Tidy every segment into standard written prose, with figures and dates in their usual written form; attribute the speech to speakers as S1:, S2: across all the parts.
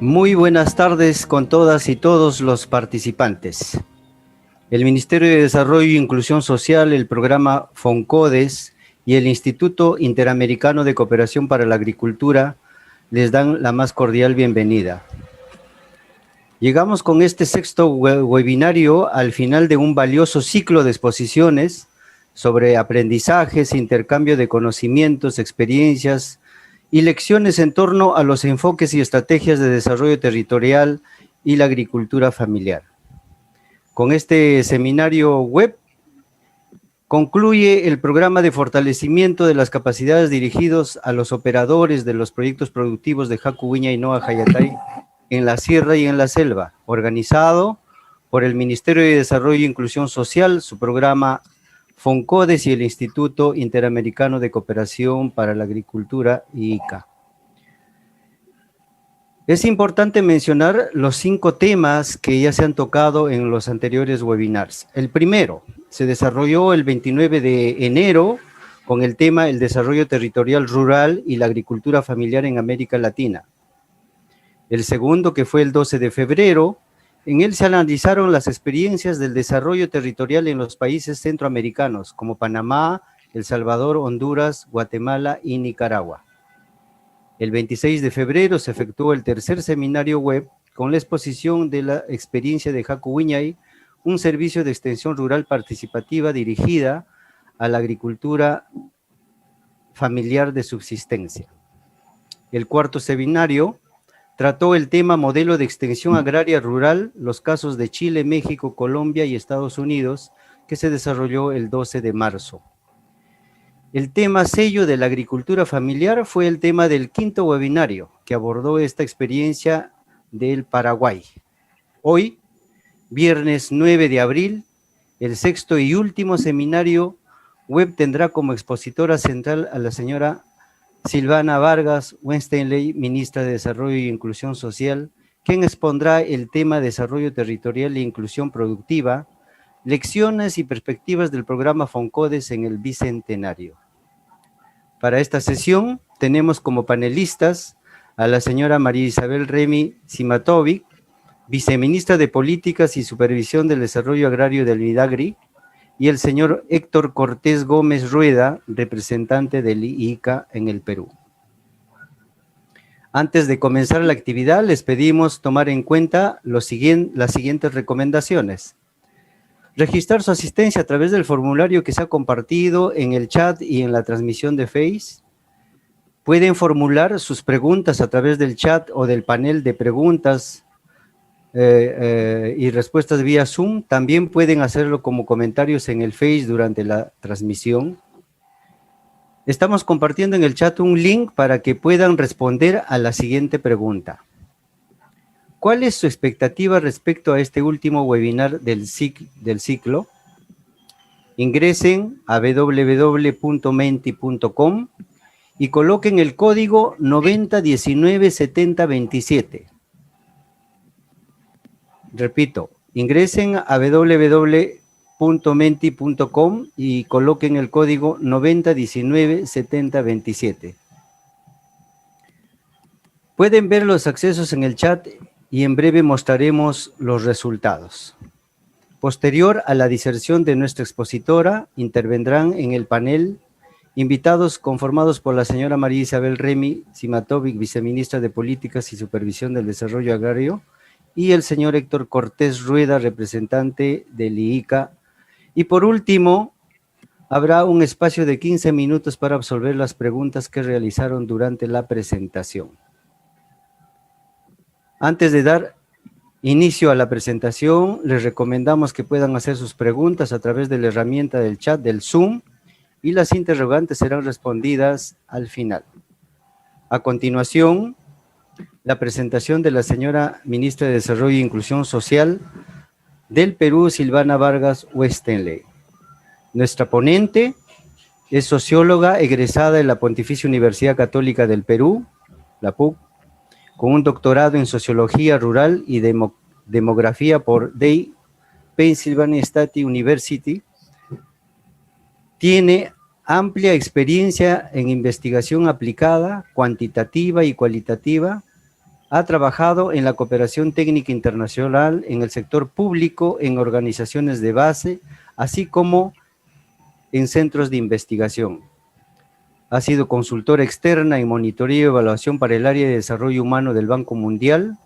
S1: Muy buenas tardes con todas y todos los participantes. El Ministerio de Desarrollo e Inclusión Social, el programa FONCODES y el Instituto Interamericano de Cooperación para la Agricultura les dan la más cordial bienvenida. Llegamos con este sexto webinario al final de un valioso ciclo de exposiciones sobre aprendizajes, intercambio de conocimientos, experiencias y lecciones en torno a los enfoques y estrategias de desarrollo territorial y la agricultura familiar. Con este seminario web concluye el programa de fortalecimiento de las capacidades dirigidos a los operadores de los proyectos productivos de Jacuwiña y Noa Hayatay en la sierra y en la selva, organizado por el Ministerio de Desarrollo e Inclusión Social, su programa FONCODES y el Instituto Interamericano de Cooperación para la Agricultura, IICA. Es importante mencionar los 5 temas que ya se han tocado en los anteriores webinars. El primero se desarrolló el 29 de enero con el tema el desarrollo territorial rural y la agricultura familiar en América Latina. El segundo, que fue el 12 de febrero, en él se analizaron las experiencias del desarrollo territorial en los países centroamericanos, como Panamá, El Salvador, Honduras, Guatemala y Nicaragua. El 26 de febrero se efectuó el tercer seminario web con la exposición de la experiencia de Jacuwiñay, un servicio de extensión rural participativa dirigida a la agricultura familiar de subsistencia. El cuarto seminario trató el tema modelo de extensión agraria rural, los casos de Chile, México, Colombia y Estados Unidos, que se desarrolló el 12 de marzo. El tema sello de la agricultura familiar fue el tema del quinto webinario, que abordó esta experiencia del Paraguay. Hoy, viernes 9 de abril, el sexto y último seminario web tendrá como expositora central a la señora Silvana Vargas Wensteinley, ministra de Desarrollo e Inclusión Social, quien expondrá el tema Desarrollo Territorial e Inclusión Productiva, lecciones y perspectivas del programa FONCODES en el Bicentenario. Para esta sesión tenemos como panelistas a la señora María Isabel Remy Simatovic, viceministra de Políticas y Supervisión del Desarrollo Agrario del Midagri, y el señor Héctor Cortés Gómez Rueda, representante del IICA en el Perú. Antes de comenzar la actividad, les pedimos tomar en cuenta las siguientes recomendaciones. Registrar su asistencia a través del formulario que se ha compartido en el chat y en la transmisión de Face. Pueden formular sus preguntas a través del chat o del panel de preguntas y respuestas vía Zoom. También pueden hacerlo como comentarios en el Face durante la transmisión. Estamos compartiendo en el chat un link para que puedan responder a la siguiente pregunta. ¿Cuál es su expectativa respecto a este último webinar del ciclo? Ingresen a www.menti.com y coloquen el código 90197027. Repito, ingresen a www.menti.com y coloquen el código 90197027. Pueden ver los accesos en el chat y en breve mostraremos los resultados. Posterior a la diserción de nuestra expositora, intervendrán en el panel invitados conformados por la señora María Isabel Remy Simatovic, viceministra de Políticas y Supervisión del Desarrollo Agrario, y el señor Héctor Cortés Rueda, representante del IICA. Y por último, habrá un espacio de 15 minutos para absolver las preguntas que realizaron durante la presentación. Antes de dar inicio a la presentación, les recomendamos que puedan hacer sus preguntas a través de la herramienta del chat del Zoom y las interrogantes serán respondidas al final. A continuación, la presentación de la señora ministra de Desarrollo e Inclusión Social del Perú, Silvana Vargas Wensteinley. Nuestra ponente es socióloga egresada de la Pontificia Universidad Católica del Perú, la PUC, con un doctorado en Sociología Rural y Demografía por Day Pennsylvania State University. Tiene amplia experiencia en investigación aplicada, cuantitativa y cualitativa, Ha trabajado en la cooperación técnica internacional, en el sector público, en organizaciones de base, así como en centros de investigación. Ha sido consultora externa en monitoreo y evaluación para el área de desarrollo humano del Banco Mundial.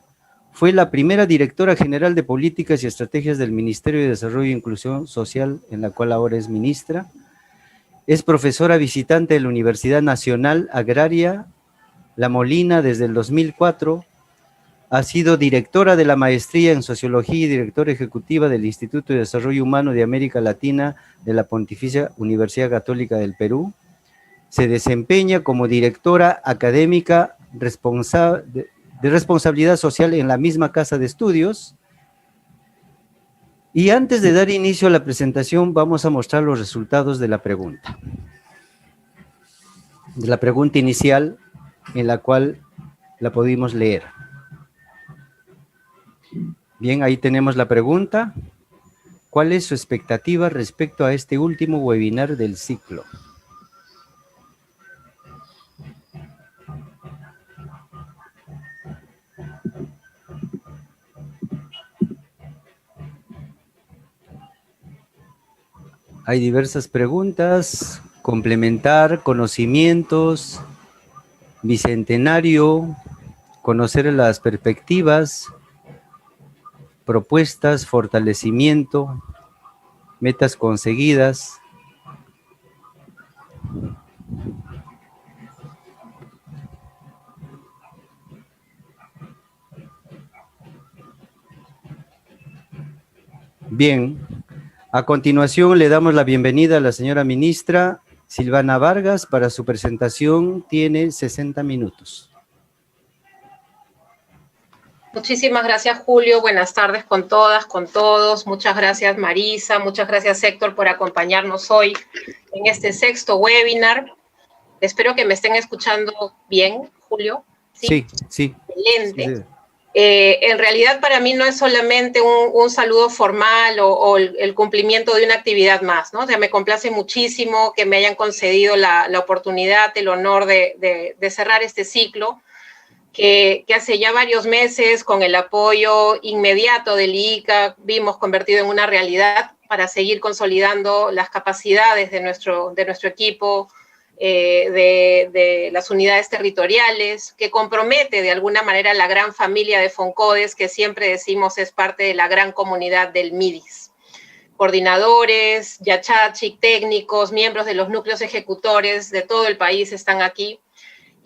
S1: Fue la primera directora general de políticas y estrategias del Ministerio de Desarrollo e Inclusión Social, en la cual ahora es ministra. Es profesora visitante de la Universidad Nacional Agraria La Molina desde el 2004. Ha sido directora de la maestría en Sociología y directora ejecutiva del Instituto de Desarrollo Humano de América Latina de la Pontificia Universidad Católica del Perú. Se desempeña como directora académica de responsabilidad social en la misma casa de estudios. Y antes de dar inicio a la presentación, vamos a mostrar los resultados de la pregunta. De la pregunta inicial, en la cual la pudimos leer. Bien, ahí tenemos la pregunta. ¿Cuál es su expectativa respecto a este último webinar del ciclo? Hay diversas preguntas. Complementar, conocimientos, bicentenario, conocer las perspectivas, propuestas, fortalecimiento, metas conseguidas. Bien, a continuación le damos la bienvenida a la señora ministra Silvana Vargas. Para su presentación tiene 60 minutos.
S2: Muchísimas gracias, Julio. Buenas tardes con todas, con todos. Muchas gracias, Marisa. Muchas gracias, Héctor, por acompañarnos hoy en este sexto webinar. Espero que me estén escuchando bien, Julio.
S1: Sí, sí.
S2: Excelente.
S1: Sí.
S2: En realidad, para mí no es solamente un saludo formal o el cumplimiento de una actividad más, ¿no? O sea, me complace muchísimo que me hayan concedido la oportunidad, el honor de cerrar este ciclo, que hace ya varios meses, con el apoyo inmediato del IICA, vimos convertido en una realidad para seguir consolidando las capacidades de nuestro equipo, de las unidades territoriales, que compromete de alguna manera la gran familia de Foncodes, que siempre decimos es parte de la gran comunidad del MIDIS. Coordinadores, yachachic, técnicos, miembros de los núcleos ejecutores de todo el país están aquí.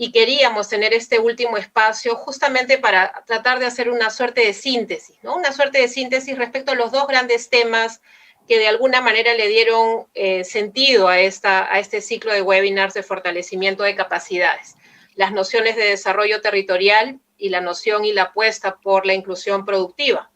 S2: Y queríamos tener este último espacio justamente para tratar de hacer una suerte de síntesis, ¿no? Una suerte de síntesis respecto a los dos grandes temas que de alguna manera le dieron sentido a este ciclo de webinars de fortalecimiento de capacidades. Las nociones de desarrollo territorial y la noción y la apuesta por la inclusión productiva.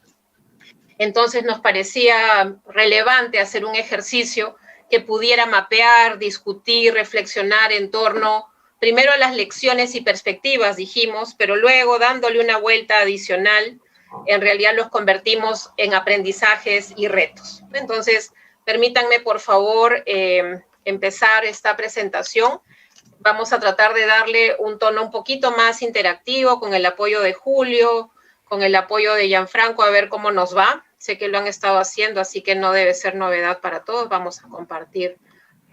S2: Entonces nos parecía relevante hacer un ejercicio que pudiera mapear, discutir, reflexionar en torno primero a las lecciones y perspectivas, dijimos, pero luego dándole una vuelta adicional, en realidad los convertimos en aprendizajes y retos. Entonces, permítanme, por favor, empezar esta presentación. Vamos a tratar de darle un tono un poquito más interactivo con el apoyo de Julio, con el apoyo de Gianfranco, a ver cómo nos va. Sé que lo han estado haciendo, así que no debe ser novedad para todos. Vamos a compartir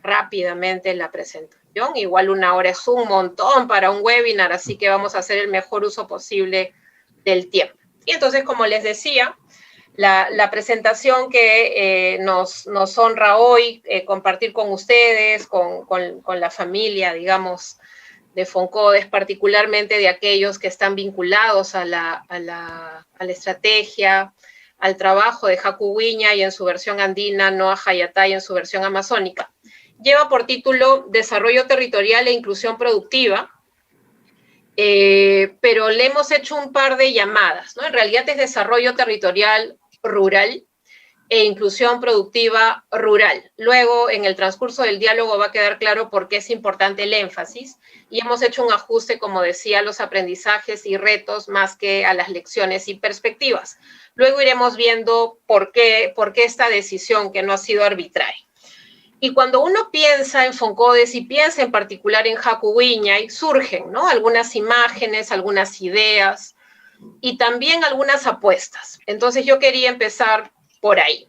S2: rápidamente la presentación. Igual 1 hora es un montón para un webinar, así que vamos a hacer el mejor uso posible del tiempo. Y entonces, como les decía, la presentación que nos honra hoy compartir con ustedes, con la familia, digamos, de Foncodes, particularmente de aquellos que están vinculados a la estrategia, al trabajo de Jacuwiña y en su versión andina, Noa Hayatay en su versión amazónica. Lleva por título Desarrollo Territorial e Inclusión Productiva, pero le hemos hecho un par de llamadas, ¿no? En realidad es Desarrollo Territorial Rural e Inclusión Productiva Rural. Luego, en el transcurso del diálogo va a quedar claro por qué es importante el énfasis, y hemos hecho un ajuste, como decía, a los aprendizajes y retos más que a las lecciones y perspectivas. Luego iremos viendo por qué esta decisión que no ha sido arbitraria. Y cuando uno piensa en Foncodes y piensa en particular en Jacuwiña, surgen, ¿no? Algunas imágenes, algunas ideas. y también algunas apuestas. Entonces yo quería empezar por ahí.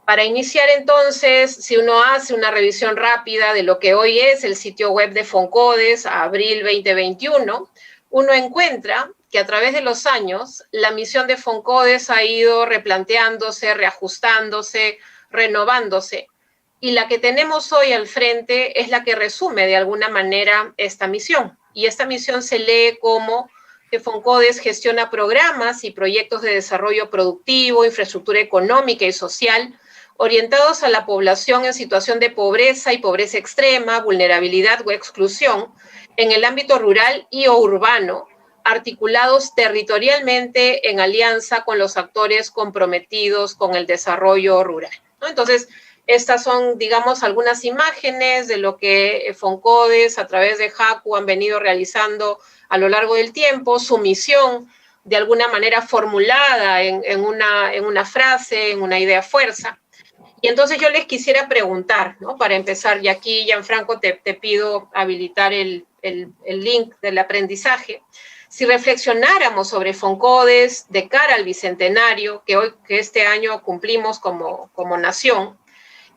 S2: Para iniciar entonces, si uno hace una revisión rápida de lo que hoy es el sitio web de Foncodes, a abril 2021, uno encuentra que a través de los años la misión de Foncodes ha ido replanteándose, reajustándose, renovándose. Y la que tenemos hoy al frente es la que resume de alguna manera esta misión. Y esta misión se lee como que Foncodes gestiona programas y proyectos de desarrollo productivo, infraestructura económica y social, orientados a la población en situación de pobreza y pobreza extrema, vulnerabilidad o exclusión, en el ámbito rural y o urbano, articulados territorialmente en alianza con los actores comprometidos con el desarrollo rural, ¿no? Entonces, estas son, digamos, algunas imágenes de lo que Foncodes a través de JACU han venido realizando a lo largo del tiempo, su misión de alguna manera formulada en una frase, en una idea fuerza. Y entonces yo les quisiera preguntar, ¿no? Para empezar, y aquí, Gianfranco, te pido habilitar el link del aprendizaje. Si reflexionáramos sobre Foncodes de cara al Bicentenario, que este año cumplimos como nación,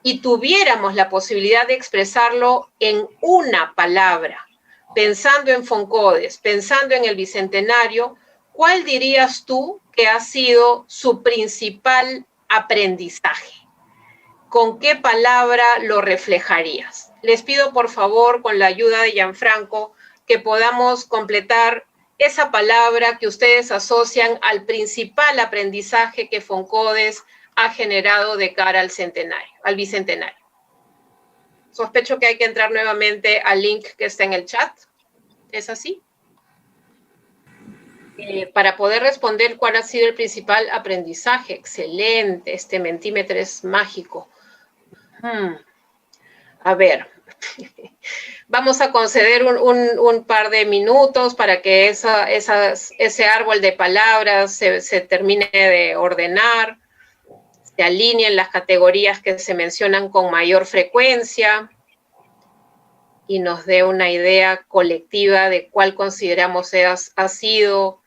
S2: y tuviéramos la posibilidad de expresarlo en una palabra, pensando en Foncodes, pensando en el Bicentenario, ¿cuál dirías tú que ha sido su principal aprendizaje? ¿Con qué palabra lo reflejarías? Les pido, por favor, con la ayuda de Gianfranco, que podamos completar esa palabra que ustedes asocian al principal aprendizaje que Foncodes ha generado de cara al centenario, al Bicentenario. Sospecho que hay que entrar nuevamente al link que está en el chat. ¿Es así? Para poder responder cuál ha sido el principal aprendizaje. Excelente, este mentímetro es mágico. A ver, vamos a conceder un par de minutos para que ese árbol de palabras se termine de ordenar, se alineen las categorías que se mencionan con mayor frecuencia y nos dé una idea colectiva de cuál consideramos ha sido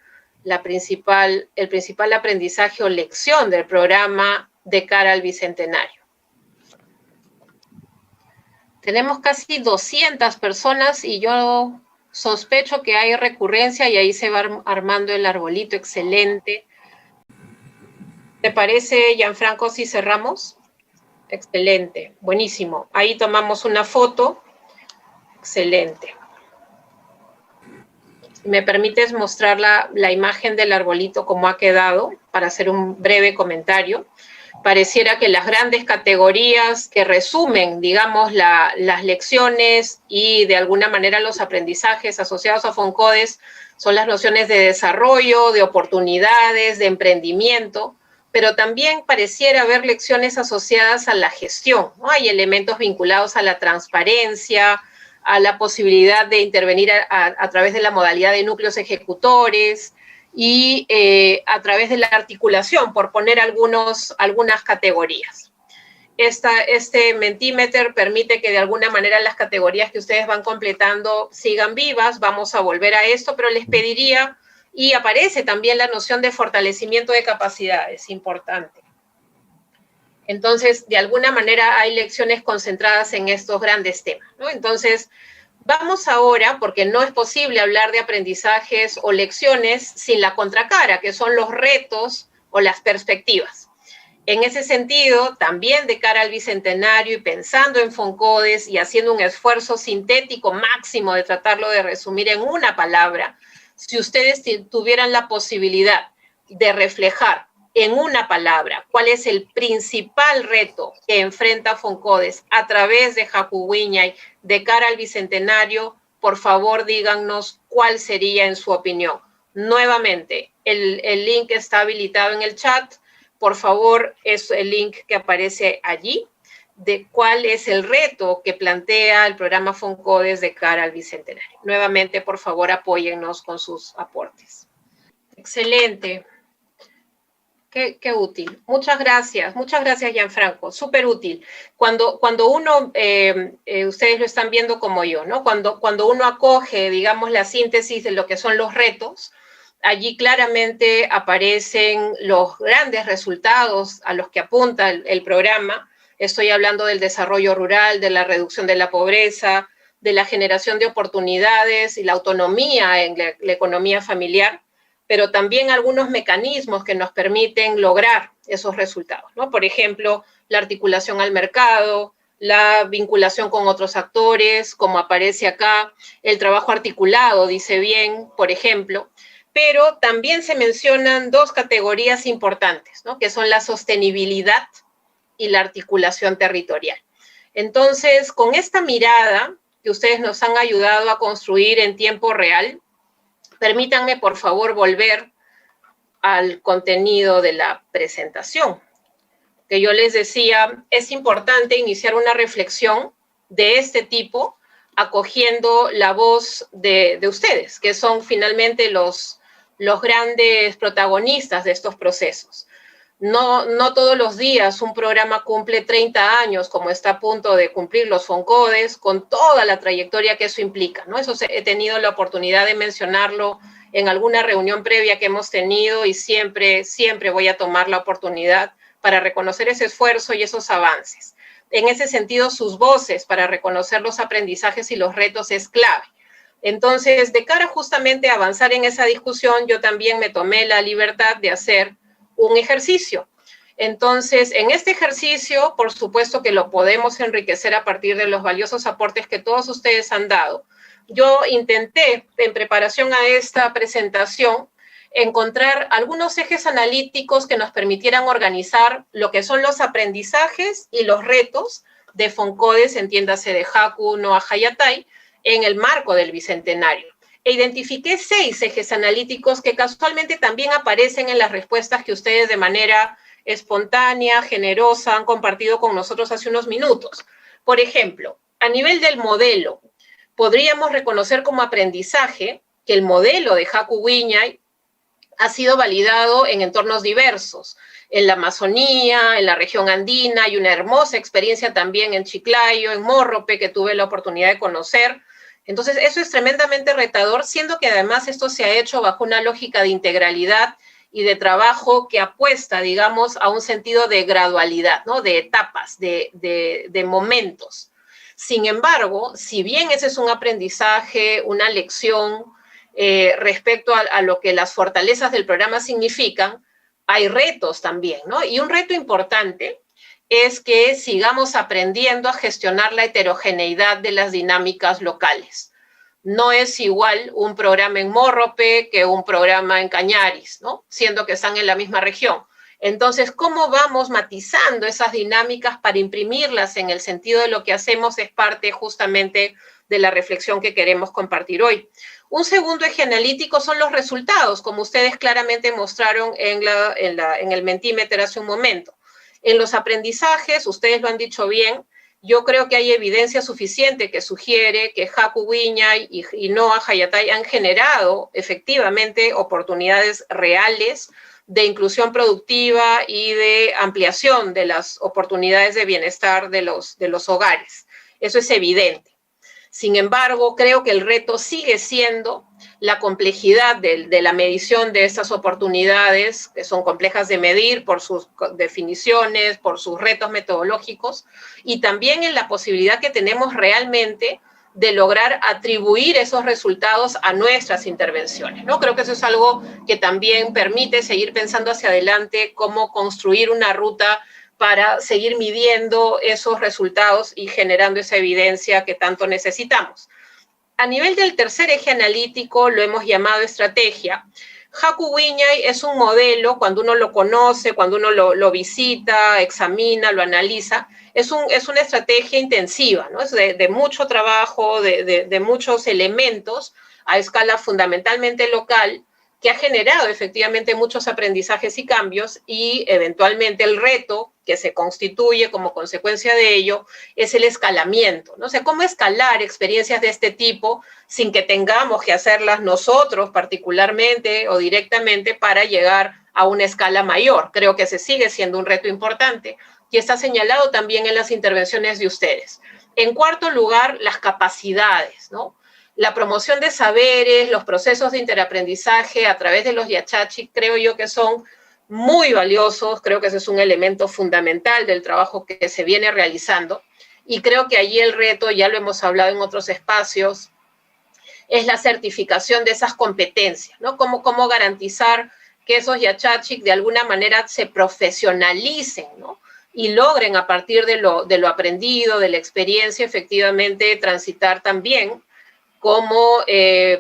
S2: el principal aprendizaje o lección del programa de cara al Bicentenario. Tenemos casi 200 personas y yo sospecho que hay recurrencia y ahí se va armando el arbolito. Excelente. ¿Te parece, Gianfranco, si cerramos? Excelente, buenísimo. Ahí tomamos una foto. Excelente. ¿Me permites mostrar la imagen del arbolito como ha quedado para hacer un breve comentario? Pareciera que las grandes categorías que resumen, digamos, las lecciones y de alguna manera los aprendizajes asociados a Foncodes son las nociones de desarrollo, de oportunidades, de emprendimiento, pero también pareciera haber lecciones asociadas a la gestión, ¿no? Hay elementos vinculados a la transparencia, a la posibilidad de intervenir a través de la modalidad de núcleos ejecutores, y a través de la articulación, por poner algunas categorías. Este Mentimeter permite que de alguna manera las categorías que ustedes van completando sigan vivas. Vamos a volver a esto, pero les pediría, y aparece también la noción de fortalecimiento de capacidades, importante. Entonces, de alguna manera hay lecciones concentradas en estos grandes temas, ¿no? Entonces, vamos ahora, porque no es posible hablar de aprendizajes o lecciones sin la contracara, que son los retos o las perspectivas. En ese sentido, también de cara al Bicentenario y pensando en Foncodes y haciendo un esfuerzo sintético máximo de tratarlo de resumir en una palabra, si ustedes tuvieran la posibilidad de reflejar en una palabra cuál es el principal reto que enfrenta Foncodes a través de JACU Wiñay de cara al Bicentenario, por favor díganos cuál sería en su opinión. Nuevamente, el link está habilitado en el chat. Por favor, es el link que aparece allí de cuál es el reto que plantea el programa Foncodes de cara al Bicentenario. Nuevamente, por favor, apóyennos con sus aportes. Excelente. Qué útil. Muchas gracias, Gianfranco. Súper útil. Cuando uno, ustedes lo están viendo como yo, ¿no? Cuando uno acoge, digamos, la síntesis de lo que son los retos, Allí claramente aparecen los grandes resultados a los que apunta el programa. Estoy hablando del desarrollo rural, de la reducción de la pobreza, de la generación de oportunidades y la autonomía en la economía familiar, pero también algunos mecanismos que nos permiten lograr esos resultados, ¿no? Por ejemplo, la articulación al mercado, la vinculación con otros actores, como aparece acá, el trabajo articulado, dice bien, por ejemplo, pero también se mencionan dos categorías importantes, ¿no? Que son la sostenibilidad y la articulación territorial. Entonces, con esta mirada que ustedes nos han ayudado a construir en tiempo real, permítanme, por favor, volver al contenido de la presentación. Que yo les decía, es importante iniciar una reflexión de este tipo, acogiendo la voz de ustedes, que son finalmente los grandes protagonistas de estos procesos. No todos los días un programa cumple 30 años, como está a punto de cumplir los FONCODES, con toda la trayectoria que eso implica, ¿no? Eso he tenido la oportunidad de mencionarlo en alguna reunión previa que hemos tenido y siempre voy a tomar la oportunidad para reconocer ese esfuerzo y esos avances. En ese sentido, sus voces para reconocer los aprendizajes y los retos es clave. Entonces, de cara justamente a avanzar en esa discusión, yo también me tomé la libertad de hacer un ejercicio. Entonces, en este ejercicio, por supuesto que lo podemos enriquecer a partir de los valiosos aportes que todos ustedes han dado. Yo intenté, en preparación a esta presentación, encontrar algunos ejes analíticos que nos permitieran organizar lo que son los aprendizajes y los retos de FONCODES, entiéndase de Haku, Noa, Hayatai, en el marco del Bicentenario. E identifiqué 6 ejes analíticos que casualmente también aparecen en las respuestas que ustedes de manera espontánea, generosa, han compartido con nosotros hace unos minutos. Por ejemplo, a nivel del modelo, podríamos reconocer como aprendizaje que el modelo de Haku Wiñay ha sido validado en entornos diversos, en la Amazonía, en la región andina, y una hermosa experiencia también en Chiclayo, en Morrope, que tuve la oportunidad de conocer. Entonces, eso es tremendamente retador, siendo que además esto se ha hecho bajo una lógica de integralidad y de trabajo que apuesta, digamos, a un sentido de gradualidad, ¿no? De etapas, de momentos. Sin embargo, si bien ese es un aprendizaje, una lección respecto a lo que las fortalezas del programa significan, hay retos también, ¿no? Y un reto importante es que sigamos aprendiendo a gestionar la heterogeneidad de las dinámicas locales. No es igual un programa en Morrope que un programa en Cañaris, ¿no? Siendo que están en la misma región. Entonces, ¿cómo vamos matizando esas dinámicas para imprimirlas en el sentido de lo que hacemos? Es parte justamente de la reflexión que queremos compartir hoy. Un segundo eje analítico son los resultados, como ustedes claramente mostraron en el Mentimeter hace un momento. En los aprendizajes, ustedes lo han dicho bien, yo creo que hay evidencia suficiente que sugiere que Haku Wiñay y Noa Hayatai han generado efectivamente oportunidades reales de inclusión productiva y de ampliación de las oportunidades de bienestar de los hogares. Eso es evidente. Sin embargo, creo que el reto sigue siendo la complejidad de la medición de estas oportunidades, que son complejas de medir por sus definiciones, por sus retos metodológicos, y también en la posibilidad que tenemos realmente de lograr atribuir esos resultados a nuestras intervenciones, ¿no? Creo que eso es algo que también permite seguir pensando hacia adelante cómo construir una ruta para seguir midiendo esos resultados y generando esa evidencia que tanto necesitamos. A nivel del tercer eje analítico, lo hemos llamado estrategia. Haku Wiñay es un modelo, cuando uno lo conoce, cuando uno lo visita, examina, lo analiza, es una estrategia intensiva, ¿no? Es de mucho trabajo, de muchos elementos a escala fundamentalmente local, que ha generado efectivamente muchos aprendizajes y cambios, y eventualmente el reto que se constituye como consecuencia de ello es el escalamiento, ¿no? O sea, cómo escalar experiencias de este tipo sin que tengamos que hacerlas nosotros particularmente o directamente para llegar a una escala mayor. Creo que ese sigue siendo un reto importante y está señalado también en las intervenciones de ustedes. En cuarto lugar, las capacidades, ¿no? La promoción de saberes, los procesos de interaprendizaje a través de los Yachachi, creo yo que son muy valiosos, creo que ese es un elemento fundamental del trabajo que se viene realizando, y creo que allí el reto, ya lo hemos hablado en otros espacios, es la certificación de esas competencias, ¿no? Cómo garantizar que esos Yachachi de alguna manera se profesionalicen, ¿no? Y logren a partir de lo aprendido, de la experiencia, efectivamente transitar también como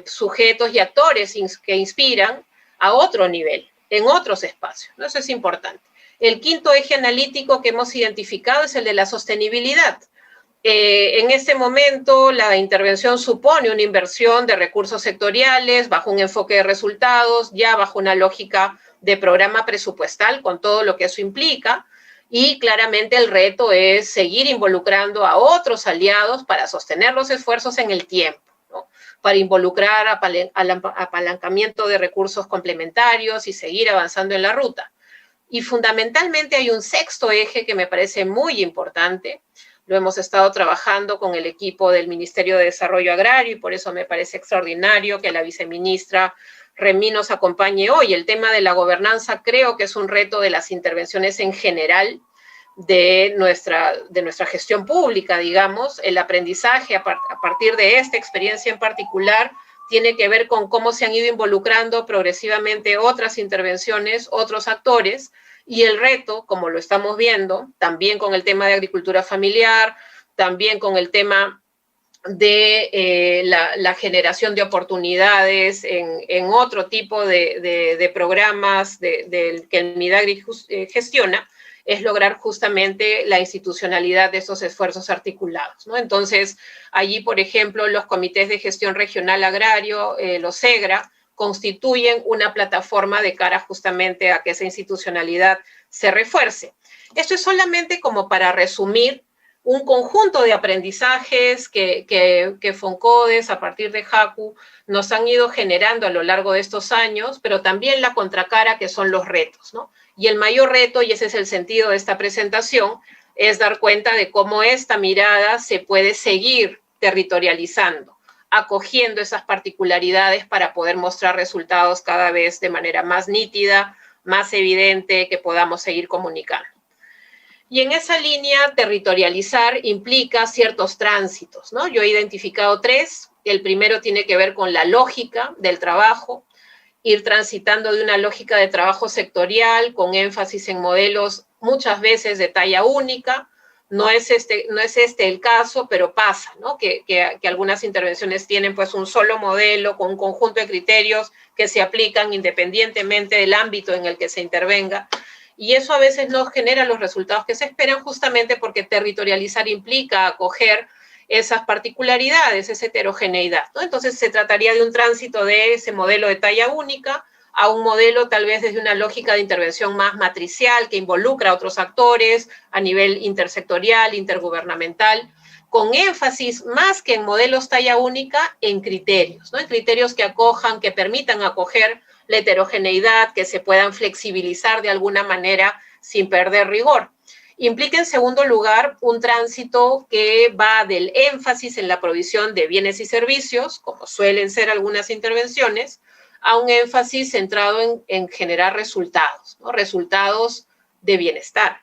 S2: sujetos y actores que inspiran a otro nivel, en otros espacios, ¿no? Eso es importante. El quinto eje analítico que hemos identificado es el de la sostenibilidad. En este momento, la intervención supone una inversión de recursos sectoriales bajo un enfoque de resultados, ya bajo una lógica de programa presupuestal, con todo lo que eso implica, y claramente el reto es seguir involucrando a otros aliados para sostener los esfuerzos en el tiempo, ¿no? Para involucrar apalancamiento de recursos complementarios y seguir avanzando en la ruta. Y fundamentalmente hay un sexto eje que me parece muy importante. Lo hemos estado trabajando con el equipo del Ministerio de Desarrollo Agrario y por eso me parece extraordinario que la viceministra Remí nos acompañe hoy. El tema de la gobernanza creo que es un reto de las intervenciones en general de nuestra gestión pública, digamos. El aprendizaje a partir de esta experiencia en particular tiene que ver con cómo se han ido involucrando progresivamente otras intervenciones, otros actores, y el reto, como lo estamos viendo, también con el tema de agricultura familiar, también con el tema de la generación de oportunidades en otro tipo de programas que el Midagri gestiona, es lograr justamente la institucionalidad de estos esfuerzos articulados, ¿no? Entonces, allí, por ejemplo, los comités de gestión regional agrario, los SEGRA, constituyen una plataforma de cara justamente a que esa institucionalidad se refuerce. Esto es solamente como para resumir un conjunto de aprendizajes que Foncodes, a partir de JACU, nos han ido generando a lo largo de estos años, pero también la contracara que son los retos, ¿no? Y el mayor reto, y ese es el sentido de esta presentación, es dar cuenta de cómo esta mirada se puede seguir territorializando, acogiendo esas particularidades para poder mostrar resultados cada vez de manera más nítida, más evidente, que podamos seguir comunicando. Y en esa línea, territorializar implica ciertos tránsitos, ¿no? Yo he identificado tres. El primero tiene que ver con la lógica del trabajo, ir transitando de una lógica de trabajo sectorial con énfasis en modelos muchas veces de talla única. No es este el caso, pero pasa, ¿no? Que algunas intervenciones tienen pues un solo modelo con un conjunto de criterios que se aplican independientemente del ámbito en el que se intervenga. Y eso a veces no genera los resultados que se esperan justamente porque territorializar implica acoger esas particularidades, esa heterogeneidad, ¿no? Entonces se trataría de un tránsito de ese modelo de talla única a un modelo tal vez desde una lógica de intervención más matricial que involucra a otros actores a nivel intersectorial, intergubernamental, con énfasis más que en modelos talla única, en criterios, ¿no? En criterios que acojan, que permitan acoger la heterogeneidad, que se puedan flexibilizar de alguna manera sin perder rigor. Implica, en segundo lugar, un tránsito que va del énfasis en la provisión de bienes y servicios, como suelen ser algunas intervenciones, a un énfasis centrado en generar resultados, ¿no? Resultados de bienestar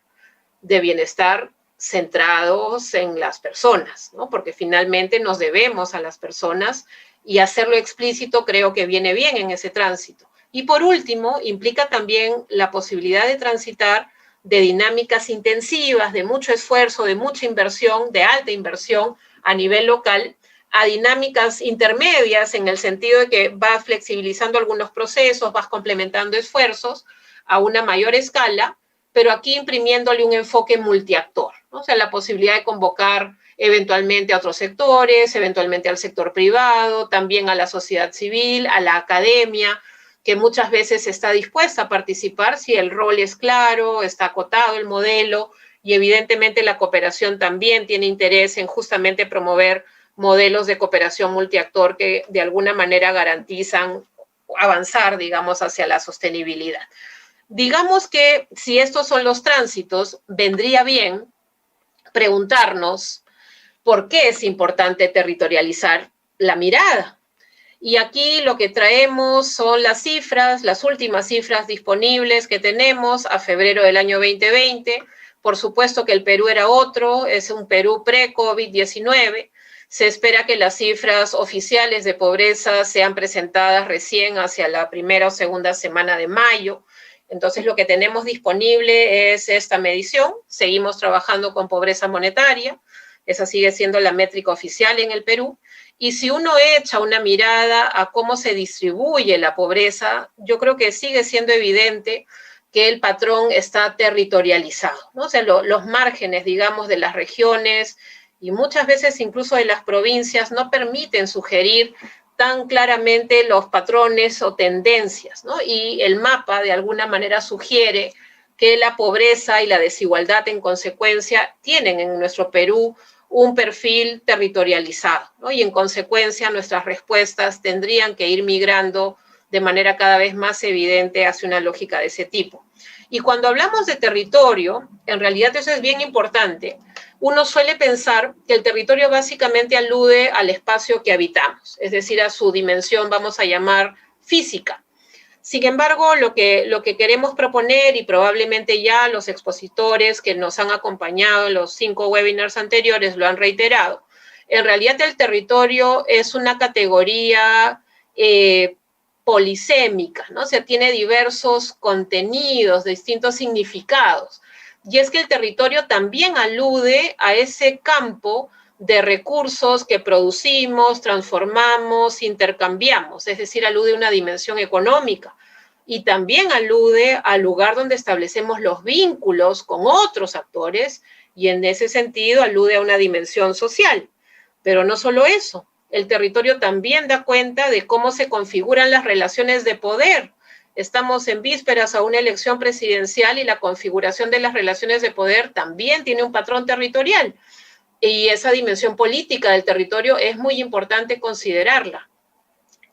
S2: centrados en las personas, ¿no? Porque finalmente nos debemos a las personas y hacerlo explícito creo que viene bien en ese tránsito. Y por último, implica también la posibilidad de transitar de dinámicas intensivas, de mucho esfuerzo, de mucha inversión, de alta inversión a nivel local, a dinámicas intermedias en el sentido de que vas flexibilizando algunos procesos, vas complementando esfuerzos a una mayor escala, pero aquí imprimiéndole un enfoque multiactor, ¿no? O sea, la posibilidad de convocar eventualmente a otros sectores, eventualmente al sector privado, también a la sociedad civil, a la academia, que muchas veces está dispuesta a participar si el rol es claro, está acotado el modelo, y evidentemente la cooperación también tiene interés en justamente promover modelos de cooperación multiactor que de alguna manera garantizan avanzar, digamos, hacia la sostenibilidad. Digamos que si estos son los tránsitos, vendría bien preguntarnos por qué es importante territorializar la mirada. Y aquí lo que traemos son las cifras, las últimas cifras disponibles que tenemos a febrero del año 2020. Por supuesto que el Perú era otro, es un Perú pre-COVID-19. Se espera que las cifras oficiales de pobreza sean presentadas recién hacia la primera o segunda semana de mayo. Entonces, lo que tenemos disponible es esta medición. Seguimos trabajando con pobreza monetaria. Esa sigue siendo la métrica oficial en el Perú. Y si uno echa una mirada a cómo se distribuye la pobreza, yo creo que sigue siendo evidente que el patrón está territorializado, ¿no? O sea, los márgenes, digamos, de las regiones y muchas veces incluso de las provincias no permiten sugerir tan claramente los patrones o tendencias, ¿no? Y el mapa de alguna manera sugiere que la pobreza y la desigualdad en consecuencia tienen en nuestro Perú un perfil territorializado, ¿no? Y en consecuencia nuestras respuestas tendrían que ir migrando de manera cada vez más evidente hacia una lógica de ese tipo. Y cuando hablamos de territorio, en realidad eso es bien importante. Uno suele pensar que el territorio básicamente alude al espacio que habitamos, es decir, a su dimensión, vamos a llamar, física. Sin embargo, lo que queremos proponer, y probablemente ya los expositores que nos han acompañado en los 5 webinars anteriores lo han reiterado, en realidad el territorio es una categoría polisémica, ¿no? O sea, tiene diversos contenidos, distintos significados. Y es que el territorio también alude a ese campo de recursos que producimos, transformamos, intercambiamos, es decir, alude a una dimensión económica y también alude al lugar donde establecemos los vínculos con otros actores y en ese sentido alude a una dimensión social. Pero no solo eso, el territorio también da cuenta de cómo se configuran las relaciones de poder. Estamos en vísperas a una elección presidencial y la configuración de las relaciones de poder también tiene un patrón territorial. Y esa dimensión política del territorio es muy importante considerarla.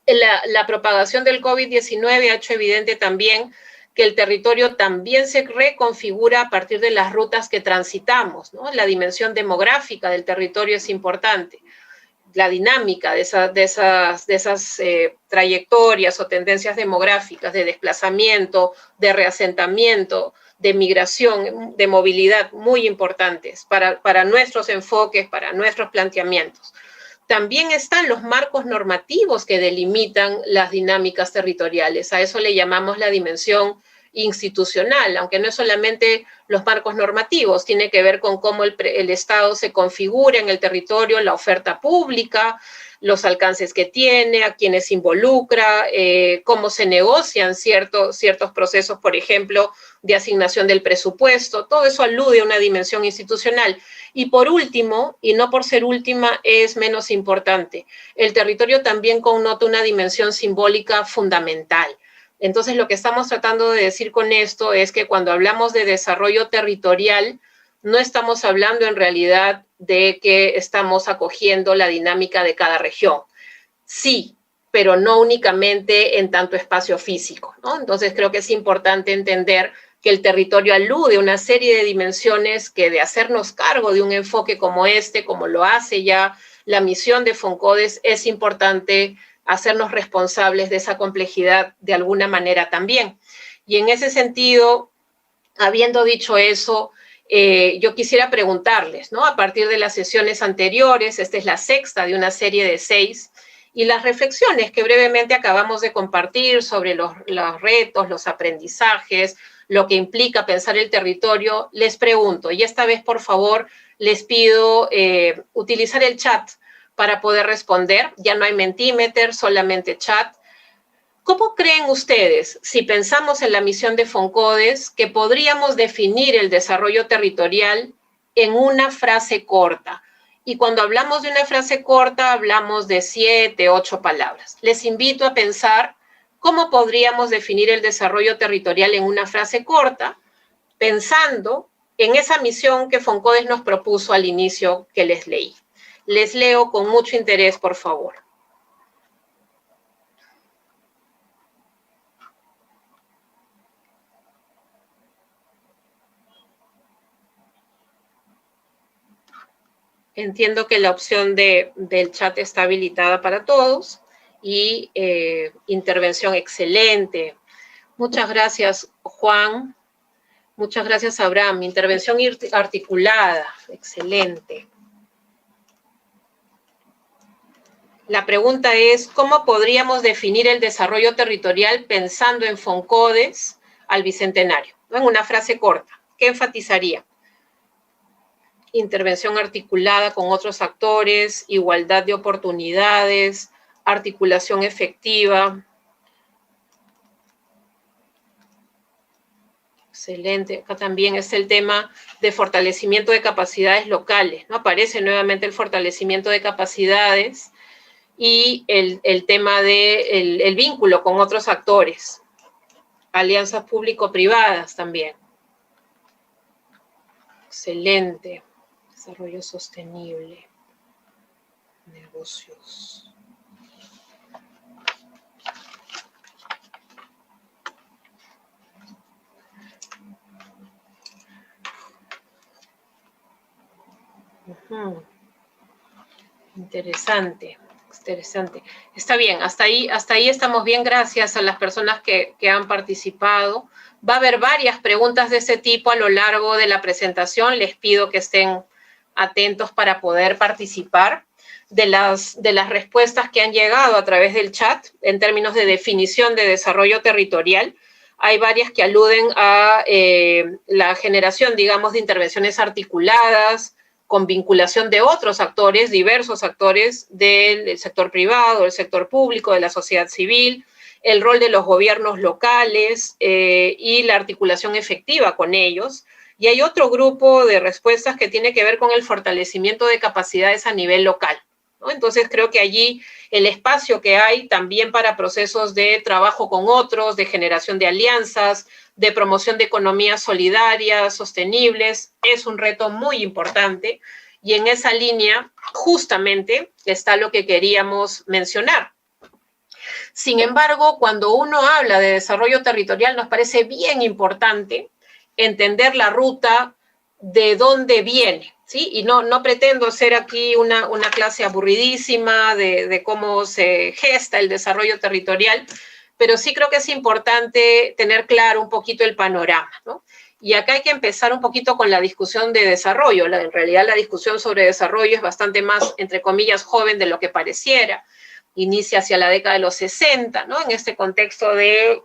S2: La propagación del COVID-19 ha hecho evidente también que el territorio también se reconfigura a partir de las rutas que transitamos, ¿no? La dimensión demográfica del territorio es importante. La dinámica de esas trayectorias o tendencias demográficas de desplazamiento, de reasentamiento, de migración, de movilidad, muy importantes para nuestros enfoques, para nuestros planteamientos. También están los marcos normativos que delimitan las dinámicas territoriales. A eso le llamamos la dimensión institucional, aunque no es solamente los marcos normativos, tiene que ver con cómo el Estado se configura en el territorio, la oferta pública, los alcances que tiene, a quienes involucra, cómo se negocian ciertos procesos, por ejemplo, de asignación del presupuesto. Todo eso alude a una dimensión institucional. Y por último, y no por ser última, es menos importante, el territorio también connota una dimensión simbólica fundamental. Entonces, lo que estamos tratando de decir con esto es que cuando hablamos de desarrollo territorial, no estamos hablando en realidad de que estamos acogiendo la dinámica de cada región. Sí, pero no únicamente en tanto espacio físico, ¿no? Entonces, creo que es importante entender que el territorio alude a una serie de dimensiones que de hacernos cargo de un enfoque como este, como lo hace ya la misión de FONCODES, es importante hacernos responsables de esa complejidad de alguna manera también. Y en ese sentido, habiendo dicho eso, yo quisiera preguntarles, ¿no? A partir de las sesiones anteriores, esta es la sexta de una serie de 6, y las reflexiones que brevemente acabamos de compartir sobre los retos, los aprendizajes, lo que implica pensar el territorio, les pregunto, y esta vez, por favor, les pido utilizar el chat para poder responder. Ya no hay Mentimeter, solamente chat. ¿Cómo creen ustedes, si pensamos en la misión de FONCODES, que podríamos definir el desarrollo territorial en una frase corta? Y cuando hablamos de una frase corta, hablamos de 7, 8 palabras. Les invito a pensar cómo podríamos definir el desarrollo territorial en una frase corta, pensando en esa misión que FONCODES nos propuso al inicio que les leí. Les leo con mucho interés, por favor. Entiendo que la opción del chat está habilitada para todos y intervención excelente. Muchas gracias, Juan. Muchas gracias, Abraham. Intervención articulada, excelente. La pregunta es, ¿cómo podríamos definir el desarrollo territorial pensando en FONCODES al Bicentenario? En una frase corta, ¿qué enfatizaría? Intervención articulada con otros actores, igualdad de oportunidades, articulación efectiva. Excelente. Acá también es el tema de fortalecimiento de capacidades locales, ¿no? Aparece nuevamente el fortalecimiento de capacidades y el tema del vínculo con otros actores. Alianzas público-privadas también. Excelente. Desarrollo sostenible. Negocios. Interesante, interesante. Está bien, hasta ahí estamos bien, gracias a las personas que han participado. Va a haber varias preguntas de ese tipo a lo largo de la presentación. Les pido que estén atentos para poder participar de las respuestas que han llegado a través del chat en términos de definición de desarrollo territorial. Hay varias que aluden a la generación, digamos, de intervenciones articuladas, con vinculación de otros actores, diversos actores del sector privado, del sector público, de la sociedad civil, el rol de los gobiernos locales y la articulación efectiva con ellos. Y hay otro grupo de respuestas que tiene que ver con el fortalecimiento de capacidades a nivel local, ¿no? Entonces creo que allí el espacio que hay también para procesos de trabajo con otros, de generación de alianzas, de promoción de economías solidarias, sostenibles, es un reto muy importante. Y en esa línea justamente está lo que queríamos mencionar. Sin embargo, cuando uno habla de desarrollo territorial, nos parece bien importante entender la ruta de dónde viene, ¿sí? Y no pretendo ser aquí una clase aburridísima de cómo se gesta el desarrollo territorial, pero sí creo que es importante tener claro un poquito el panorama, ¿no? Y acá hay que empezar un poquito con la discusión de desarrollo. En realidad la discusión sobre desarrollo es bastante más, entre comillas, joven de lo que pareciera. Inicia hacia la década de los 60, ¿no? En este contexto de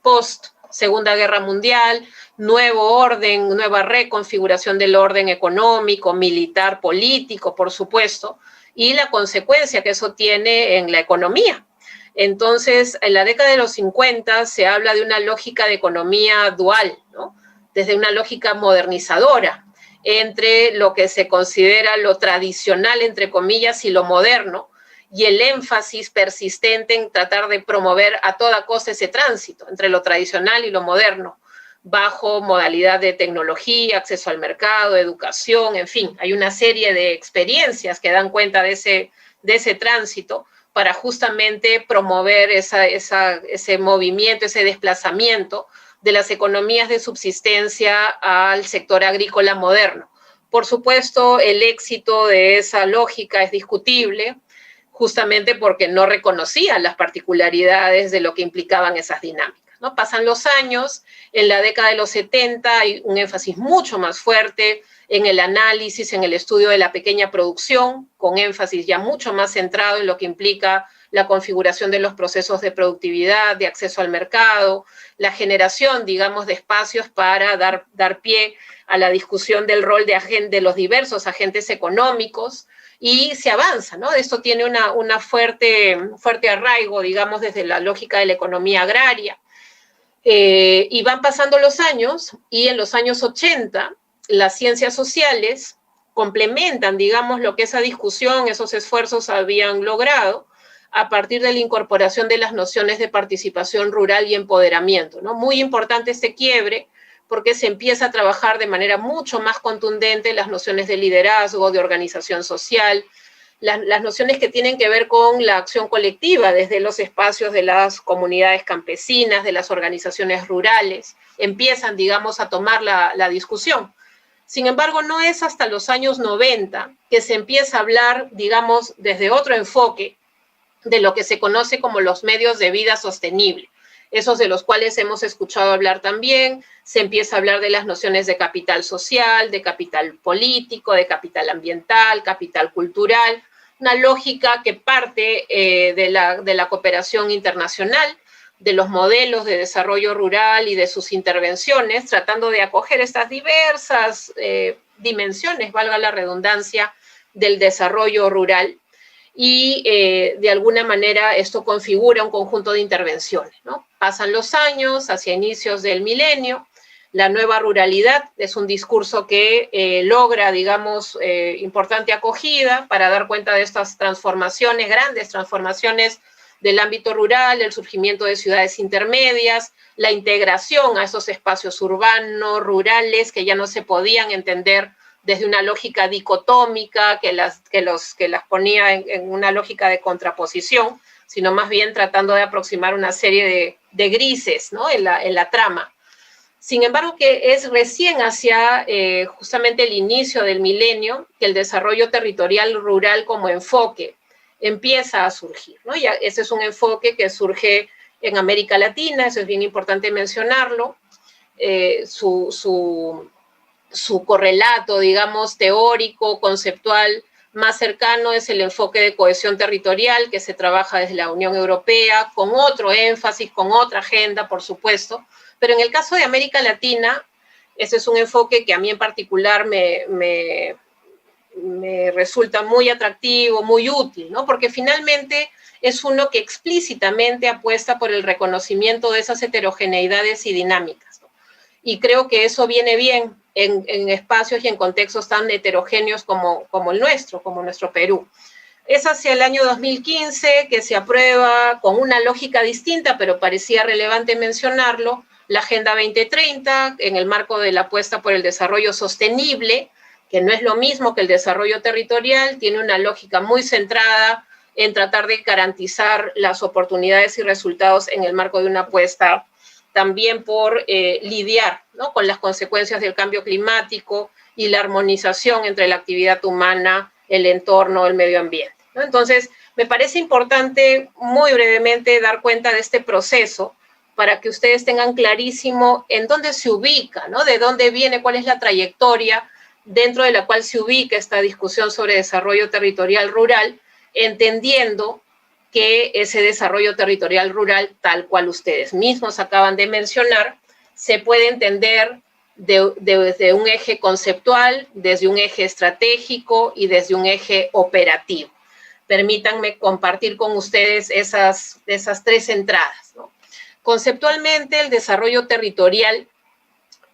S2: post-Segunda Guerra Mundial, nuevo orden, nueva reconfiguración del orden económico, militar, político, por supuesto, y la consecuencia que eso tiene en la economía. Entonces, en la década de los 50 se habla de una lógica de economía dual, ¿no? Desde una lógica modernizadora, entre lo que se considera lo tradicional, entre comillas, y lo moderno, y el énfasis persistente en tratar de promover a toda costa ese tránsito entre lo tradicional y lo moderno, bajo modalidad de tecnología, acceso al mercado, educación, en fin, hay una serie de experiencias que dan cuenta de ese tránsito para justamente promover ese movimiento, ese desplazamiento de las economías de subsistencia al sector agrícola moderno. Por supuesto, el éxito de esa lógica es discutible, justamente porque no reconocía las particularidades de lo que implicaban esas dinámicas, ¿no? Pasan los años, en la década de los 70 hay un énfasis mucho más fuerte en el análisis, en el estudio de la pequeña producción, con énfasis ya mucho más centrado en lo que implica la configuración de los procesos de productividad, de acceso al mercado, la generación, digamos, de espacios para dar pie a la discusión del rol de los diversos agentes económicos, y se avanza, ¿no? Esto tiene una fuerte arraigo, digamos, desde la lógica de la economía agraria. Y van pasando los años, y en los años 80, las ciencias sociales complementan, digamos, lo que esa discusión, esos esfuerzos habían logrado, a partir de la incorporación de las nociones de participación rural y empoderamiento, ¿no? Muy importante este quiebre, porque se empieza a trabajar de manera mucho más contundente las nociones de liderazgo, de organización social, las nociones que tienen que ver con la acción colectiva desde los espacios de las comunidades campesinas, de las organizaciones rurales, empiezan, digamos, a tomar la discusión. Sin embargo, no es hasta los años 90 que se empieza a hablar, digamos, desde otro enfoque de lo que se conoce como los medios de vida sostenible, esos de los cuales hemos escuchado hablar también. Se empieza a hablar de las nociones de capital social, de capital político, de capital ambiental, capital cultural, una lógica que parte de la cooperación internacional, de los modelos de desarrollo rural y de sus intervenciones, tratando de acoger estas diversas dimensiones, valga la redundancia, del desarrollo rural. Y de alguna manera esto configura un conjunto de intervenciones, ¿no? Pasan los años, hacia inicios del milenio, la nueva ruralidad es un discurso que logra, digamos, importante acogida para dar cuenta de estas transformaciones, grandes transformaciones del ámbito rural, el surgimiento de ciudades intermedias, la integración a esos espacios urbanos, rurales, que ya no se podían entender desde una lógica dicotómica que las ponía en una lógica de contraposición, sino más bien tratando de aproximar una serie de grises, ¿no?, en la trama. Sin embargo, que es recién hacia justamente el inicio del milenio que el desarrollo territorial rural como enfoque empieza a surgir, ¿no? Ya ese es un enfoque que surge en América Latina, eso es bien importante mencionarlo. Su correlato, digamos, teórico, conceptual, más cercano es el enfoque de cohesión territorial que se trabaja desde la Unión Europea, con otro énfasis, con otra agenda, por supuesto. Pero en el caso de América Latina, ese es un enfoque que a mí en particular me resulta muy atractivo, muy útil, ¿no? Porque finalmente es uno que explícitamente apuesta por el reconocimiento de esas heterogeneidades y dinámicas, ¿no? Y creo que eso viene bien en espacios y en contextos tan heterogéneos como el nuestro, como nuestro Perú. Es hacia el año 2015 que se aprueba, con una lógica distinta, pero parecía relevante mencionarlo, la Agenda 2030, en el marco de la apuesta por el desarrollo sostenible, que no es lo mismo que el desarrollo territorial, tiene una lógica muy centrada en tratar de garantizar las oportunidades y resultados en el marco de una apuesta también por lidiar, ¿no?, con las consecuencias del cambio climático y la armonización entre la actividad humana, el entorno, el medio ambiente, ¿no? Entonces, me parece importante muy brevemente dar cuenta de este proceso para que ustedes tengan clarísimo en dónde se ubica, ¿no?, de dónde viene, cuál es la trayectoria dentro de la cual se ubica esta discusión sobre desarrollo territorial rural, entendiendo que ese desarrollo territorial rural, tal cual ustedes mismos acaban de mencionar, se puede entender desde un eje conceptual, desde un eje estratégico y desde un eje operativo. Permítanme compartir con ustedes esas tres entradas, ¿no? Conceptualmente, el desarrollo territorial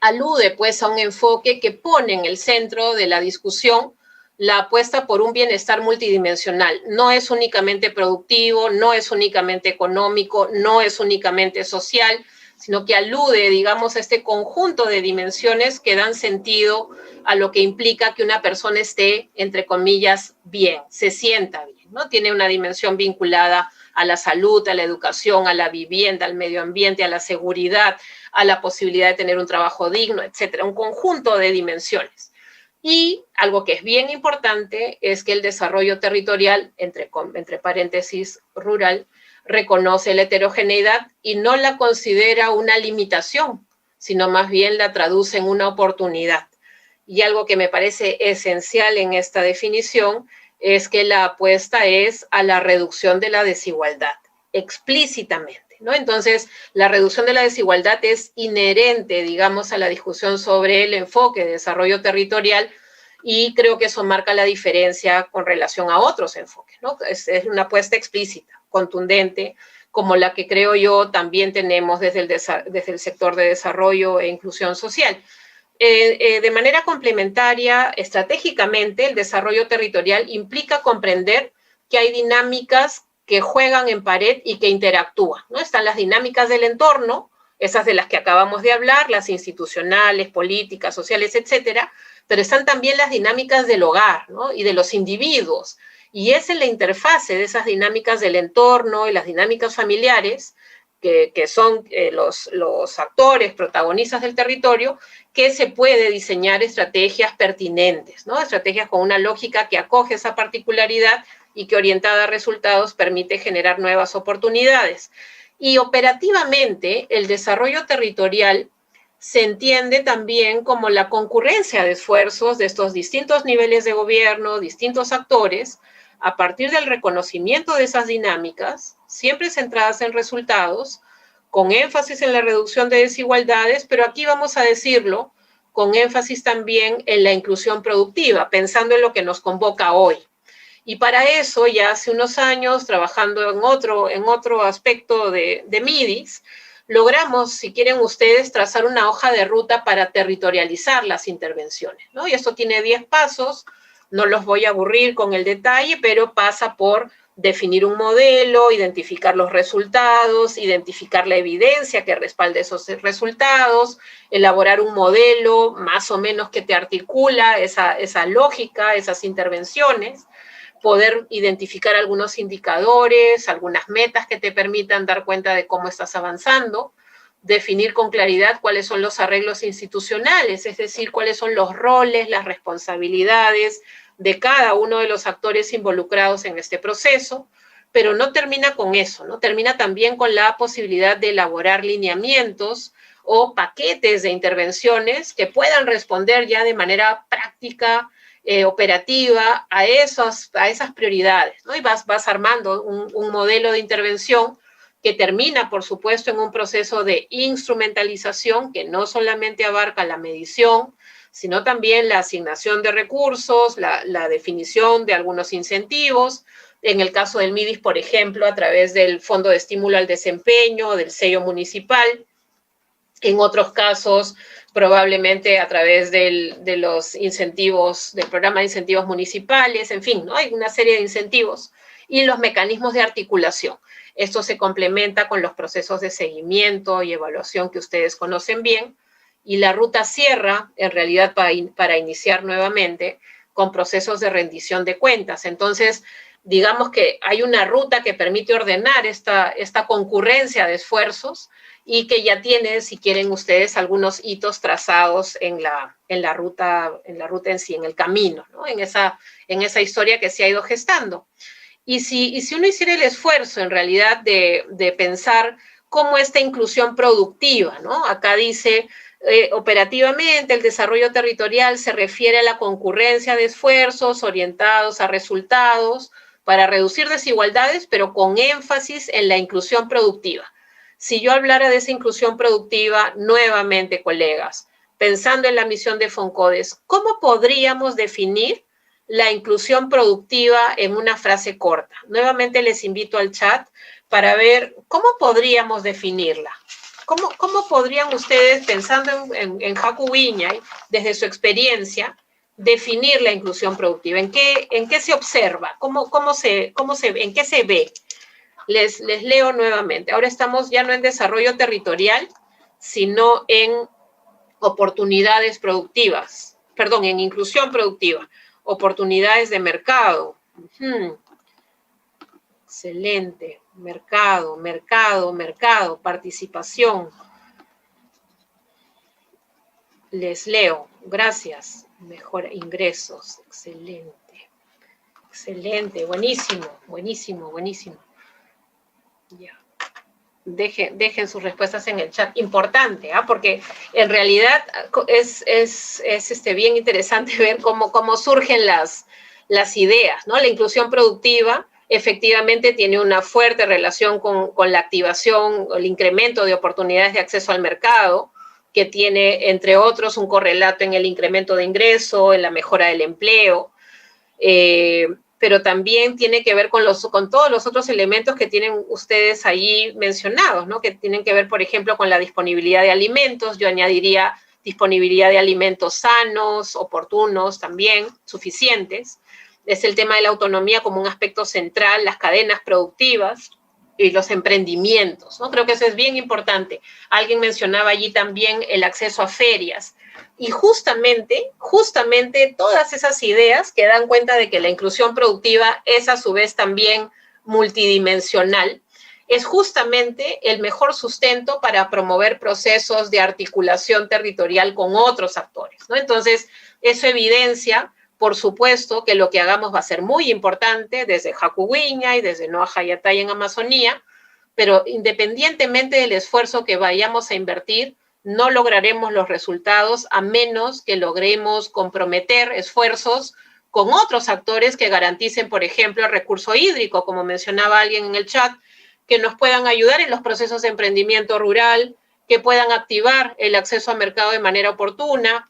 S2: alude pues a un enfoque que pone en el centro de la discusión la apuesta por un bienestar multidimensional. No es únicamente productivo, no es únicamente económico, no es únicamente social, sino que alude, digamos, a este conjunto de dimensiones que dan sentido a lo que implica que una persona esté, entre comillas, bien, se sienta bien, ¿no? Tiene una dimensión vinculada a la salud, a la educación, a la vivienda, al medio ambiente, a la seguridad, a la posibilidad de tener un trabajo digno, etcétera, un conjunto de dimensiones. Y algo que es bien importante es que el desarrollo territorial, entre paréntesis rural, reconoce la heterogeneidad y no la considera una limitación, sino más bien la traduce en una oportunidad. Y algo que me parece esencial en esta definición es que la apuesta es a la reducción de la desigualdad, explícitamente, ¿no? Entonces, la reducción de la desigualdad es inherente, digamos, a la discusión sobre el enfoque de desarrollo territorial, y creo que eso marca la diferencia con relación a otros enfoques, ¿no? Es una apuesta explícita, contundente, como la que creo yo también tenemos desde el sector de desarrollo e inclusión social. De manera complementaria, estratégicamente, el desarrollo territorial implica comprender que hay dinámicas que juegan en pared y que interactúan, ¿no? Están las dinámicas del entorno, esas de las que acabamos de hablar, las institucionales, políticas, sociales, etcétera, pero están también las dinámicas del hogar, ¿no?, y de los individuos. Y es en la interfase de esas dinámicas del entorno y las dinámicas familiares que son los actores, protagonistas del territorio, que se puede diseñar estrategias pertinentes, ¿no? Estrategias con una lógica que acoge esa particularidad y que orientada a resultados permite generar nuevas oportunidades. Y operativamente, el desarrollo territorial se entiende también como la concurrencia de esfuerzos de estos distintos niveles de gobierno, distintos actores, a partir del reconocimiento de esas dinámicas, siempre centradas en resultados, con énfasis en la reducción de desigualdades, pero aquí vamos a decirlo, con énfasis también en la inclusión productiva, pensando en lo que nos convoca hoy. Y para eso, ya hace unos años, trabajando en otro aspecto de MIDIS, logramos, si quieren ustedes, trazar una hoja de ruta para territorializar las intervenciones, ¿no? Y esto tiene 10 pasos, no los voy a aburrir con el detalle, pero pasa por definir un modelo, identificar los resultados, identificar la evidencia que respalde esos resultados, elaborar un modelo más o menos que te articula esa lógica, esas intervenciones, poder identificar algunos indicadores, algunas metas que te permitan dar cuenta de cómo estás avanzando, definir con claridad cuáles son los arreglos institucionales, es decir, cuáles son los roles, las responsabilidades de cada uno de los actores involucrados en este proceso, pero no termina con eso, ¿no? Termina también con la posibilidad de elaborar lineamientos o paquetes de intervenciones que puedan responder ya de manera práctica, operativa a esas prioridades, ¿no? Y vas armando un modelo de intervención que termina, por supuesto, en un proceso de instrumentalización que no solamente abarca la medición, sino también la asignación de recursos, la definición de algunos incentivos. En el caso del MIDIS, por ejemplo, a través del Fondo de Estímulo al Desempeño, del sello municipal. En otros casos, probablemente a través de los incentivos, del programa de incentivos municipales, en fin, ¿no? Hay una serie de incentivos y los mecanismos de articulación. Esto se complementa con los procesos de seguimiento y evaluación que ustedes conocen bien, y la ruta cierra, en realidad, para iniciar nuevamente, con procesos de rendición de cuentas. Entonces, digamos que hay una ruta que permite ordenar esta concurrencia de esfuerzos y que ya tiene, si quieren ustedes, algunos hitos trazados en la ruta en sí, en el camino, ¿no? en esa historia que se ha ido gestando. Y si uno hiciera el esfuerzo, en realidad, de pensar cómo esta inclusión productiva, ¿no? Acá dice, operativamente, el desarrollo territorial se refiere a la concurrencia de esfuerzos orientados a resultados para reducir desigualdades, pero con énfasis en la inclusión productiva. Si yo hablara de esa inclusión productiva, nuevamente, colegas, pensando en la misión de FONCODES, ¿cómo podríamos definir la inclusión productiva en una frase corta? Nuevamente les invito al chat para ver cómo podríamos definirla. ¿Cómo podrían ustedes, pensando en Jaco Wiñay, desde su experiencia, definir la inclusión productiva? ¿En qué se observa? ¿En qué se ve? Les leo nuevamente. Ahora estamos ya no en desarrollo territorial, sino en oportunidades productivas. Perdón, en inclusión productiva. Oportunidades de mercado. Excelente. Mercado, participación. Les leo. Gracias. Mejor ingresos. Excelente. Buenísimo. Ya. Dejen sus respuestas en el chat. Importante, porque en realidad es bien interesante ver cómo surgen las ideas, ¿no? La inclusión productiva efectivamente tiene una fuerte relación con la activación, el incremento de oportunidades de acceso al mercado, que tiene, entre otros, un correlato en el incremento de ingreso, en la mejora del empleo, pero también tiene que ver con todos los otros elementos que tienen ustedes allí mencionados, ¿no? Que tienen que ver, por ejemplo, con la disponibilidad de alimentos. Yo añadiría disponibilidad de alimentos sanos, oportunos también, suficientes. Es el tema de la autonomía como un aspecto central, las cadenas productivas y los emprendimientos, ¿no? Creo que eso es bien importante. Alguien mencionaba allí también el acceso a ferias. Y justamente todas esas ideas que dan cuenta de que la inclusión productiva es a su vez también multidimensional, es justamente el mejor sustento para promover procesos de articulación territorial con otros actores, ¿no? Entonces, eso evidencia, por supuesto, que lo que hagamos va a ser muy importante desde Jacuwiña y desde Noa Hayatay en Amazonía, pero independientemente del esfuerzo que vayamos a invertir, no lograremos los resultados a menos que logremos comprometer esfuerzos con otros actores que garanticen, por ejemplo, el recurso hídrico, como mencionaba alguien en el chat, que nos puedan ayudar en los procesos de emprendimiento rural, que puedan activar el acceso al mercado de manera oportuna,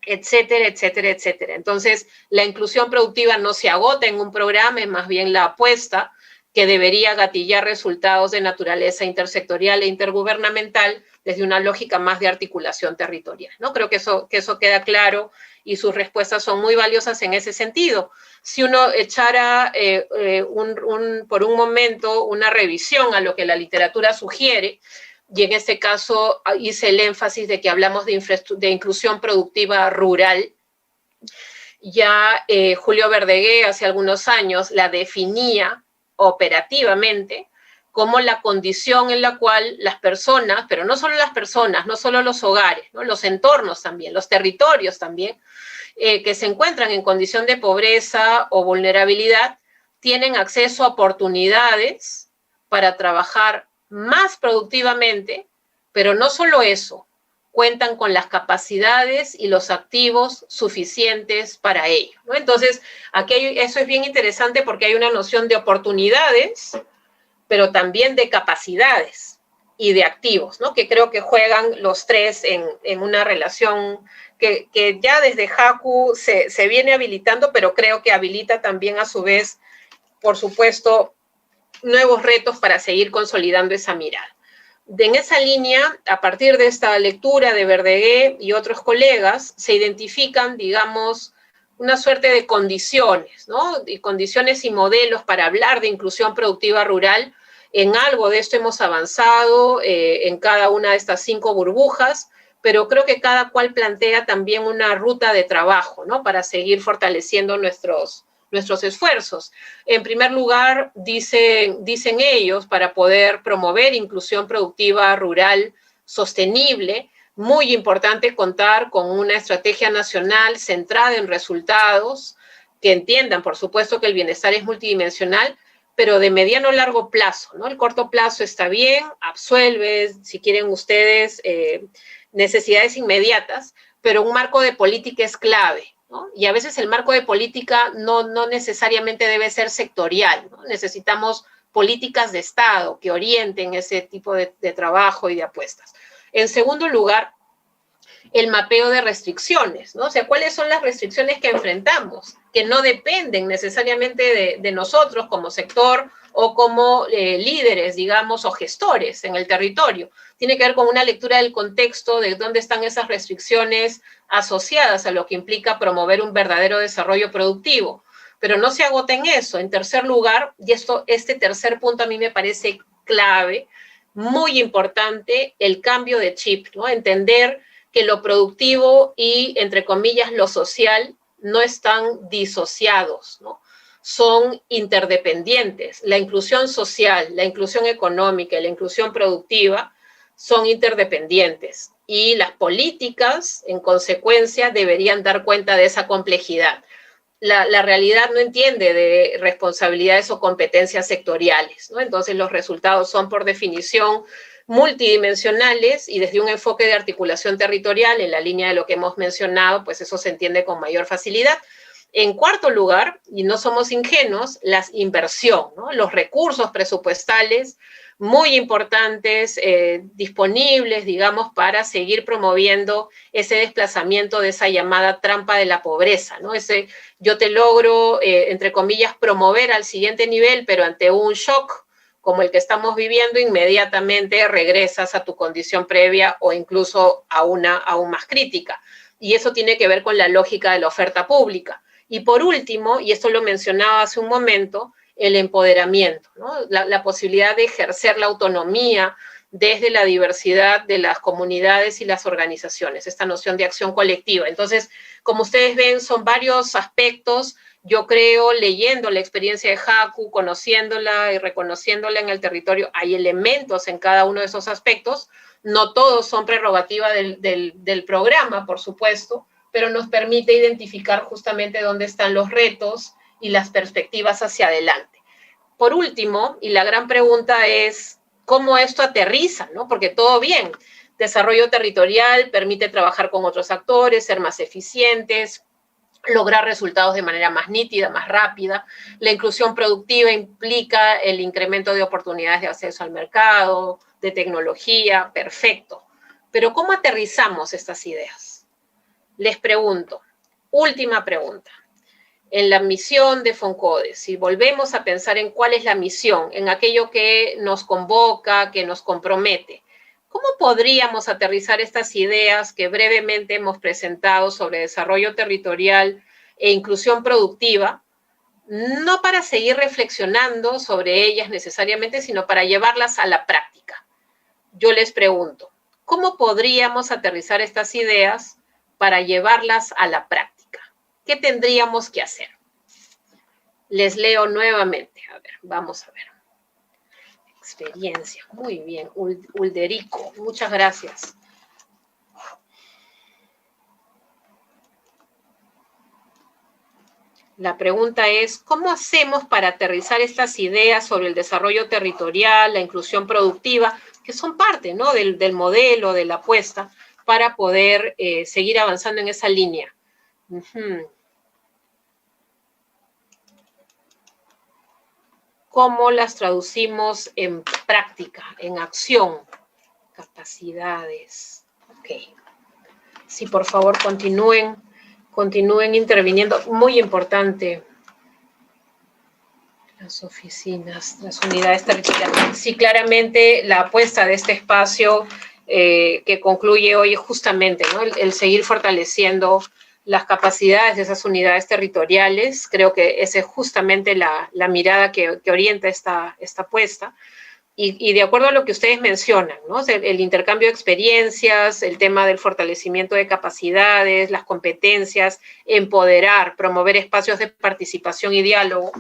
S2: etcétera, etcétera, etcétera. Entonces, la inclusión productiva no se agota en un programa, es más bien la apuesta que debería gatillar resultados de naturaleza intersectorial e intergubernamental desde una lógica más de articulación territorial, ¿no? Creo que eso queda claro y sus respuestas son muy valiosas en ese sentido. Si uno echara por un momento una revisión a lo que la literatura sugiere, y en este caso hice el énfasis de que hablamos de inclusión productiva rural, ya Julio Verdaguer hace algunos años la definía operativamente como la condición en la cual las personas, pero no solo las personas, no solo los hogares, ¿no? Los entornos también, los territorios también, que se encuentran en condición de pobreza o vulnerabilidad, tienen acceso a oportunidades para trabajar más productivamente, pero no solo eso, cuentan con las capacidades y los activos suficientes para ello, ¿no? Entonces, aquí eso es bien interesante porque hay una noción de oportunidades, pero también de capacidades y de activos, ¿no? Que creo que juegan los tres en una relación que ya desde Jacu se viene habilitando, pero creo que habilita también a su vez, por supuesto, nuevos retos para seguir consolidando esa mirada. En esa línea, a partir de esta lectura de Verdaguer y otros colegas, se identifican, digamos, una suerte de condiciones, ¿no? Y condiciones y modelos para hablar de inclusión productiva rural. En algo de esto hemos avanzado en cada una de estas 5 burbujas, pero creo que cada cual plantea también una ruta de trabajo, ¿no? Para seguir fortaleciendo nuestros esfuerzos. En primer lugar, dicen ellos, para poder promover inclusión productiva rural sostenible, muy importante contar con una estrategia nacional centrada en resultados, que entiendan, por supuesto, que el bienestar es multidimensional, pero de mediano a largo plazo, ¿no? El corto plazo está bien, absuelve, si quieren ustedes, necesidades inmediatas, pero un marco de política es clave, ¿no? Y a veces el marco de política no necesariamente debe ser sectorial, ¿no? Necesitamos políticas de Estado que orienten ese tipo de trabajo y de apuestas. En segundo lugar, el mapeo de restricciones, ¿no? O sea, ¿cuáles son las restricciones que enfrentamos? Que no dependen necesariamente de nosotros como sector o como líderes, digamos, o gestores en el territorio. Tiene que ver con una lectura del contexto de dónde están esas restricciones asociadas a lo que implica promover un verdadero desarrollo productivo. Pero no se agota en eso. En tercer lugar, y este tercer punto a mí me parece clave, muy importante, el cambio de chip, ¿no? Entender que lo productivo y, entre comillas, lo social no están disociados, ¿no? Son interdependientes. La inclusión social, la inclusión económica y la inclusión productiva son interdependientes. Y las políticas, en consecuencia, deberían dar cuenta de esa complejidad. La realidad no entiende de responsabilidades o competencias sectoriales, ¿no? Entonces, los resultados son, por definición, multidimensionales y desde un enfoque de articulación territorial en la línea de lo que hemos mencionado, pues eso se entiende con mayor facilidad. En cuarto lugar, y no somos ingenuos, la inversión, ¿no? Los recursos presupuestales muy importantes, disponibles, digamos, para seguir promoviendo ese desplazamiento de esa llamada trampa de la pobreza, ¿no? Yo te logro, entre comillas, promover al siguiente nivel, pero ante un shock como el que estamos viviendo, inmediatamente regresas a tu condición previa o incluso a una aún más crítica. Y eso tiene que ver con la lógica de la oferta pública. Y por último, y esto lo mencionaba hace un momento, el empoderamiento, ¿no? La posibilidad de ejercer la autonomía desde la diversidad de las comunidades y las organizaciones, esta noción de acción colectiva. Entonces, como ustedes ven, son varios aspectos. Yo creo, leyendo la experiencia de Haku, conociéndola y reconociéndola en el territorio, hay elementos en cada uno de esos aspectos. No todos son prerrogativa del programa, por supuesto, pero nos permite identificar justamente dónde están los retos y las perspectivas hacia adelante. Por último, y la gran pregunta es, ¿cómo esto aterriza? ¿No? Porque todo bien, desarrollo territorial permite trabajar con otros actores, ser más eficientes, lograr resultados de manera más nítida, más rápida. La inclusión productiva implica el incremento de oportunidades de acceso al mercado, de tecnología, perfecto. Pero ¿cómo aterrizamos estas ideas? Les pregunto, última pregunta. En la misión de FONCODE, si volvemos a pensar en cuál es la misión, en aquello que nos convoca, que nos compromete, ¿cómo podríamos aterrizar estas ideas que brevemente hemos presentado sobre desarrollo territorial e inclusión productiva, no para seguir reflexionando sobre ellas necesariamente, sino para llevarlas a la práctica? Yo les pregunto, ¿cómo podríamos aterrizar estas ideas para llevarlas a la práctica? ¿Qué tendríamos que hacer? Les leo nuevamente. A ver, vamos a ver. Experiencia. Muy bien. Ulderico, muchas gracias. La pregunta es, ¿cómo hacemos para aterrizar estas ideas sobre el desarrollo territorial, la inclusión productiva, que son parte, ¿no?, del modelo, de la apuesta, para poder seguir avanzando en esa línea? ¿Cómo las traducimos en práctica, en acción? Capacidades. Ok. Sí, por favor, continúen interviniendo. Muy importante. Las oficinas, las unidades territoriales. Sí, claramente la apuesta de este espacio que concluye hoy es justamente, ¿no?, el seguir fortaleciendo las capacidades de esas unidades territoriales. Creo que esa es justamente la mirada que orienta esta apuesta. Y de acuerdo a lo que ustedes mencionan, ¿no?, el intercambio de experiencias, el tema del fortalecimiento de capacidades, las competencias, empoderar, promover espacios de participación y diálogo,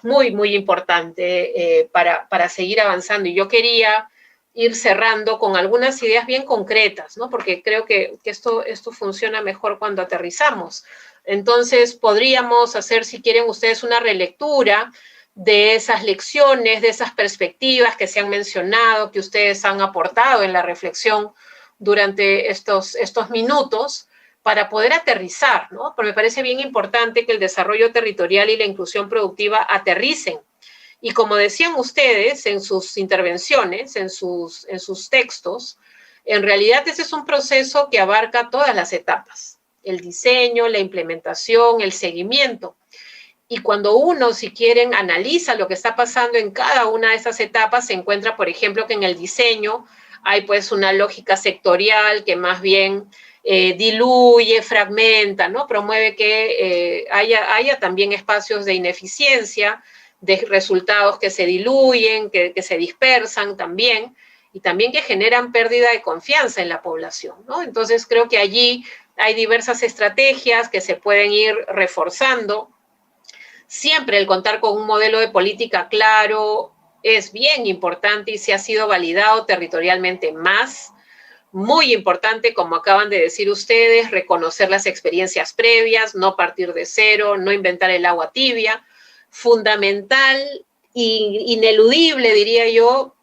S2: muy, muy importante para seguir avanzando. Y yo quería ir cerrando con algunas ideas bien concretas, ¿no?, porque creo que esto funciona mejor cuando aterrizamos. Entonces, podríamos hacer, si quieren ustedes, una relectura de esas lecciones, de esas perspectivas que se han mencionado, que ustedes han aportado en la reflexión durante estos minutos, para poder aterrizar, ¿no? Porque me parece bien importante que el desarrollo territorial y la inclusión productiva aterricen. Y como decían ustedes en sus intervenciones, en sus textos, en realidad ese es un proceso que abarca todas las etapas: el diseño, la implementación, el seguimiento. Y cuando uno, si quieren, analiza lo que está pasando en cada una de esas etapas, se encuentra, por ejemplo, que en el diseño hay pues una lógica sectorial que más bien diluye, fragmenta, ¿no? Promueve que haya también espacios de ineficiencia, de resultados que se diluyen, que se dispersan también, y también que generan pérdida de confianza en la población, ¿no? Entonces creo que allí hay diversas estrategias que se pueden ir reforzando. Siempre el contar con un modelo de política claro es bien importante y se ha sido validado territorialmente más. Muy importante, como acaban de decir ustedes, reconocer las experiencias previas, no partir de cero, no inventar el agua tibia. Fundamental, ineludible, diría yo,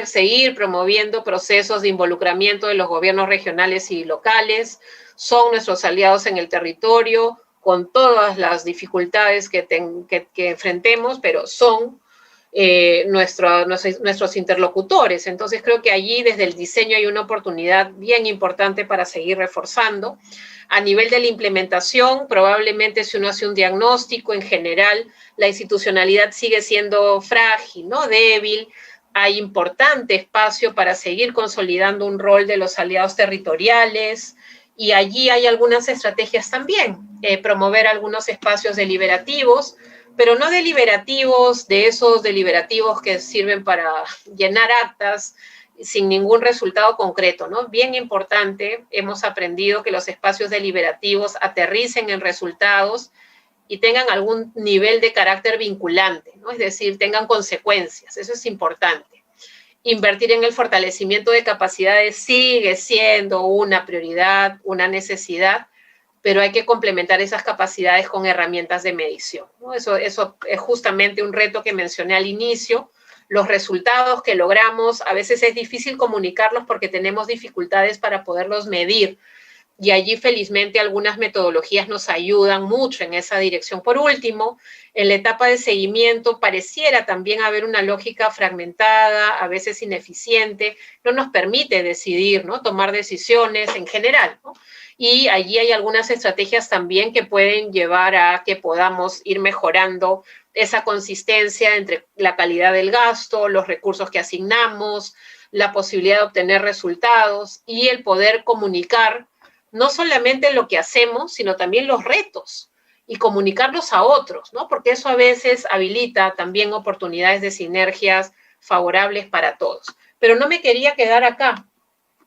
S2: seguir promoviendo procesos de involucramiento de los gobiernos regionales y locales. Son nuestros aliados en el territorio, con todas las dificultades que enfrentemos, pero son nuestros interlocutores. Entonces creo que allí desde el diseño hay una oportunidad bien importante para seguir reforzando. A nivel de la implementación, probablemente si uno hace un diagnóstico en general, la institucionalidad sigue siendo frágil, ¿no?, débil. Hay importante espacio para seguir consolidando un rol de los aliados territoriales, y allí hay algunas estrategias también, promover algunos espacios deliberativos, pero no deliberativos de esos deliberativos que sirven para llenar actas sin ningún resultado concreto, ¿no? Bien importante, hemos aprendido que los espacios deliberativos aterricen en resultados y tengan algún nivel de carácter vinculante, ¿no? Es decir, tengan consecuencias, eso es importante. Invertir en el fortalecimiento de capacidades sigue siendo una prioridad, una necesidad, pero hay que complementar esas capacidades con herramientas de medición, ¿no? Eso es justamente un reto que mencioné al inicio. Los resultados que logramos, a veces es difícil comunicarlos porque tenemos dificultades para poderlos medir, y allí felizmente algunas metodologías nos ayudan mucho en esa dirección. Por último, en la etapa de seguimiento pareciera también haber una lógica fragmentada, a veces ineficiente, no nos permite decidir, ¿no? Tomar decisiones en general, ¿no? Y allí hay algunas estrategias también que pueden llevar a que podamos ir mejorando esa consistencia entre la calidad del gasto, los recursos que asignamos, la posibilidad de obtener resultados y el poder comunicar no solamente lo que hacemos, sino también los retos y comunicarlos a otros, ¿no? Porque eso a veces habilita también oportunidades de sinergias favorables para todos. Pero no me quería quedar acá.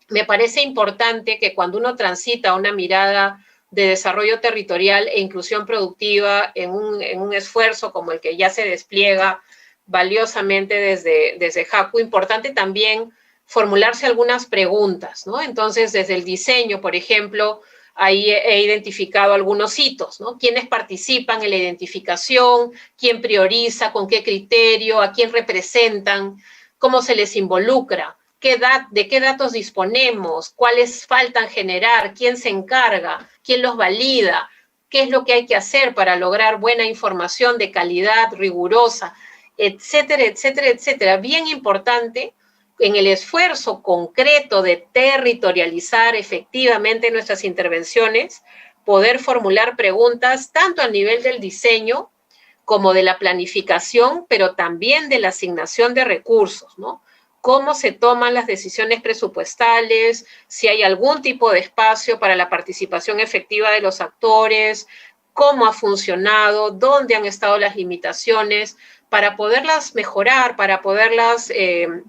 S2: Me parece importante que cuando uno transita una mirada de desarrollo territorial e inclusión productiva en un esfuerzo como el que ya se despliega valiosamente desde JACU, importante también formularse algunas preguntas, ¿no? Entonces, desde el diseño, por ejemplo, ahí he identificado algunos hitos, ¿no? ¿Quiénes participan en la identificación? ¿Quién prioriza? ¿Con qué criterio? ¿A quién representan? ¿Cómo se les involucra? ¿De qué datos disponemos? ¿Cuáles faltan generar? ¿Quién se encarga? ¿Quién los valida? ¿Qué es lo que hay que hacer para lograr buena información de calidad, rigurosa? Etcétera, etcétera, etcétera. Bien importante en el esfuerzo concreto de territorializar efectivamente nuestras intervenciones, poder formular preguntas tanto a nivel del diseño como de la planificación, pero también de la asignación de recursos, ¿no? Cómo se toman las decisiones presupuestales, si hay algún tipo de espacio para la participación efectiva de los actores, cómo ha funcionado, dónde han estado las limitaciones, para poderlas mejorar, para poderlas,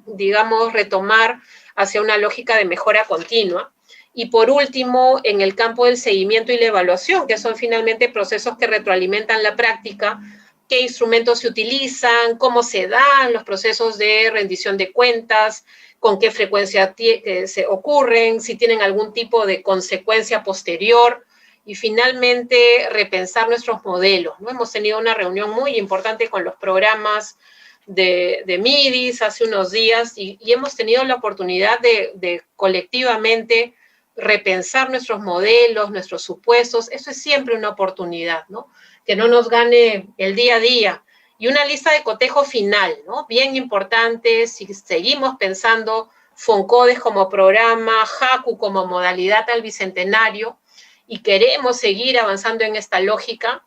S2: digamos, retomar hacia una lógica de mejora continua. Y por último, en el campo del seguimiento y la evaluación, que son finalmente procesos que retroalimentan la práctica, qué instrumentos se utilizan, cómo se dan los procesos de rendición de cuentas, con qué frecuencia se ocurren, si tienen algún tipo de consecuencia posterior, y finalmente repensar nuestros modelos, ¿no? Hemos tenido una reunión muy importante con los programas de MIDIS hace unos días y hemos tenido la oportunidad de colectivamente repensar nuestros modelos, nuestros supuestos. Eso es siempre una oportunidad, ¿no? Que no nos gane el día a día. Y una lista de cotejo final, ¿no? Bien importante, si seguimos pensando FONCODES como programa, JACU como modalidad al Bicentenario, y queremos seguir avanzando en esta lógica,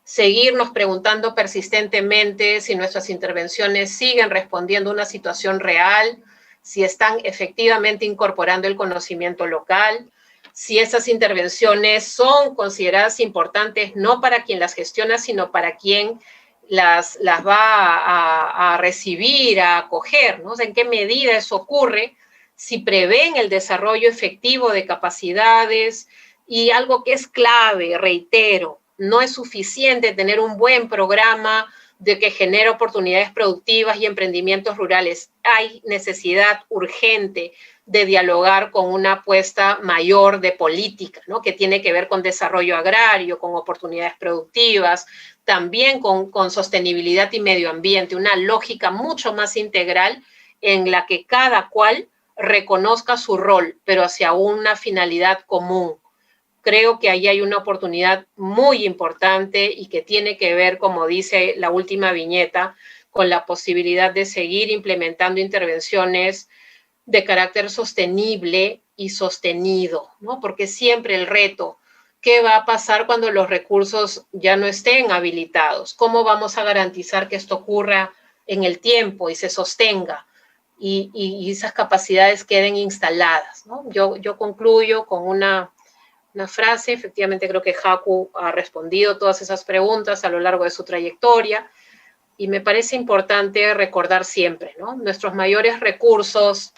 S2: seguirnos preguntando persistentemente si nuestras intervenciones siguen respondiendo a una situación real, si están efectivamente incorporando el conocimiento local, si esas intervenciones son consideradas importantes no para quien las gestiona, sino para quien las va a recibir, a acoger, ¿no? O sea, en qué medida eso ocurre, si prevén el desarrollo efectivo de capacidades. Y algo que es clave, reitero, no es suficiente tener un buen programa de que genere oportunidades productivas y emprendimientos rurales. Hay necesidad urgente de dialogar con una apuesta mayor de política, ¿no? Que tiene que ver con desarrollo agrario, con oportunidades productivas, también con sostenibilidad y medio ambiente, una lógica mucho más integral en la que cada cual reconozca su rol, pero hacia una finalidad común. Creo que ahí hay una oportunidad muy importante y que tiene que ver, como dice la última viñeta, con la posibilidad de seguir implementando intervenciones de carácter sostenible y sostenido, ¿no? Porque siempre el reto, ¿qué va a pasar cuando los recursos ya no estén habilitados? ¿Cómo vamos a garantizar que esto ocurra en el tiempo y se sostenga y esas capacidades queden instaladas, ¿no? Yo concluyo con una frase. Efectivamente creo que JACU ha respondido todas esas preguntas a lo largo de su trayectoria. y me parece importante recordar siempre, ¿no? Nuestros mayores recursos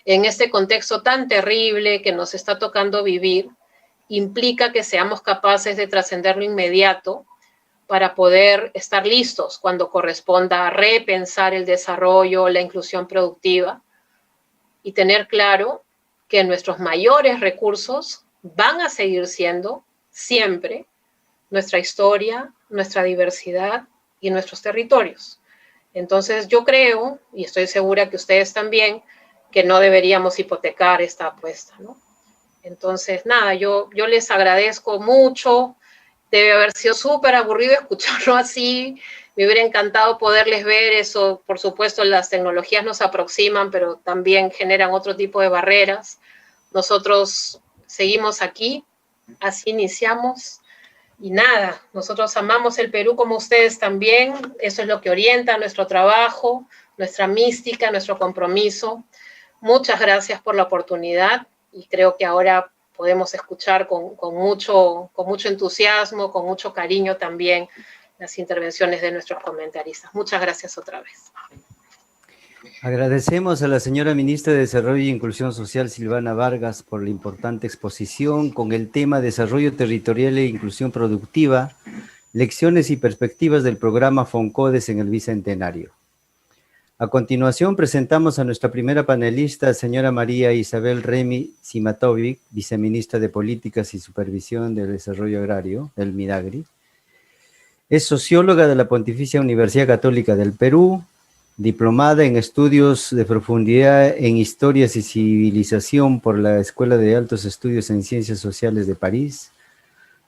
S2: en este contexto tan terrible que nos está tocando vivir, implica que seamos capaces de trascender lo inmediato para poder estar listos cuando corresponda repensar el desarrollo, la inclusión productiva, y tener claro que nuestros mayores recursos van a seguir siendo siempre nuestra historia, nuestra diversidad y nuestros territorios. Entonces yo creo, y estoy segura que ustedes también, que no deberíamos hipotecar esta apuesta, ¿no? Entonces, nada, yo les agradezco mucho. Debe haber sido súper aburrido escucharlo así. Me hubiera encantado poderles ver eso. Por supuesto, las tecnologías nos aproximan, pero también generan otro tipo de barreras. Nosotros seguimos aquí, así iniciamos. Y nada, nosotros amamos el Perú como ustedes también. Eso es lo que orienta nuestro trabajo, nuestra mística, nuestro compromiso. Muchas gracias por la oportunidad y creo que ahora podemos escuchar con mucho entusiasmo, con mucho cariño también las intervenciones de nuestros comentaristas. Muchas gracias otra vez.
S1: Agradecemos a la señora Ministra de Desarrollo e Inclusión Social, Silvana Vargas, por la importante exposición con el tema Desarrollo Territorial e Inclusión Productiva, lecciones y perspectivas del programa FONCODES en el Bicentenario. A continuación presentamos a nuestra primera panelista, señora María Isabel Remy Simatovic, viceministra de Políticas y Supervisión del Desarrollo Agrario, del MIDAGRI. Es socióloga de la Pontificia Universidad Católica del Perú, diplomada en estudios de profundidad en Historias y Civilización por la Escuela de Altos Estudios en Ciencias Sociales de París.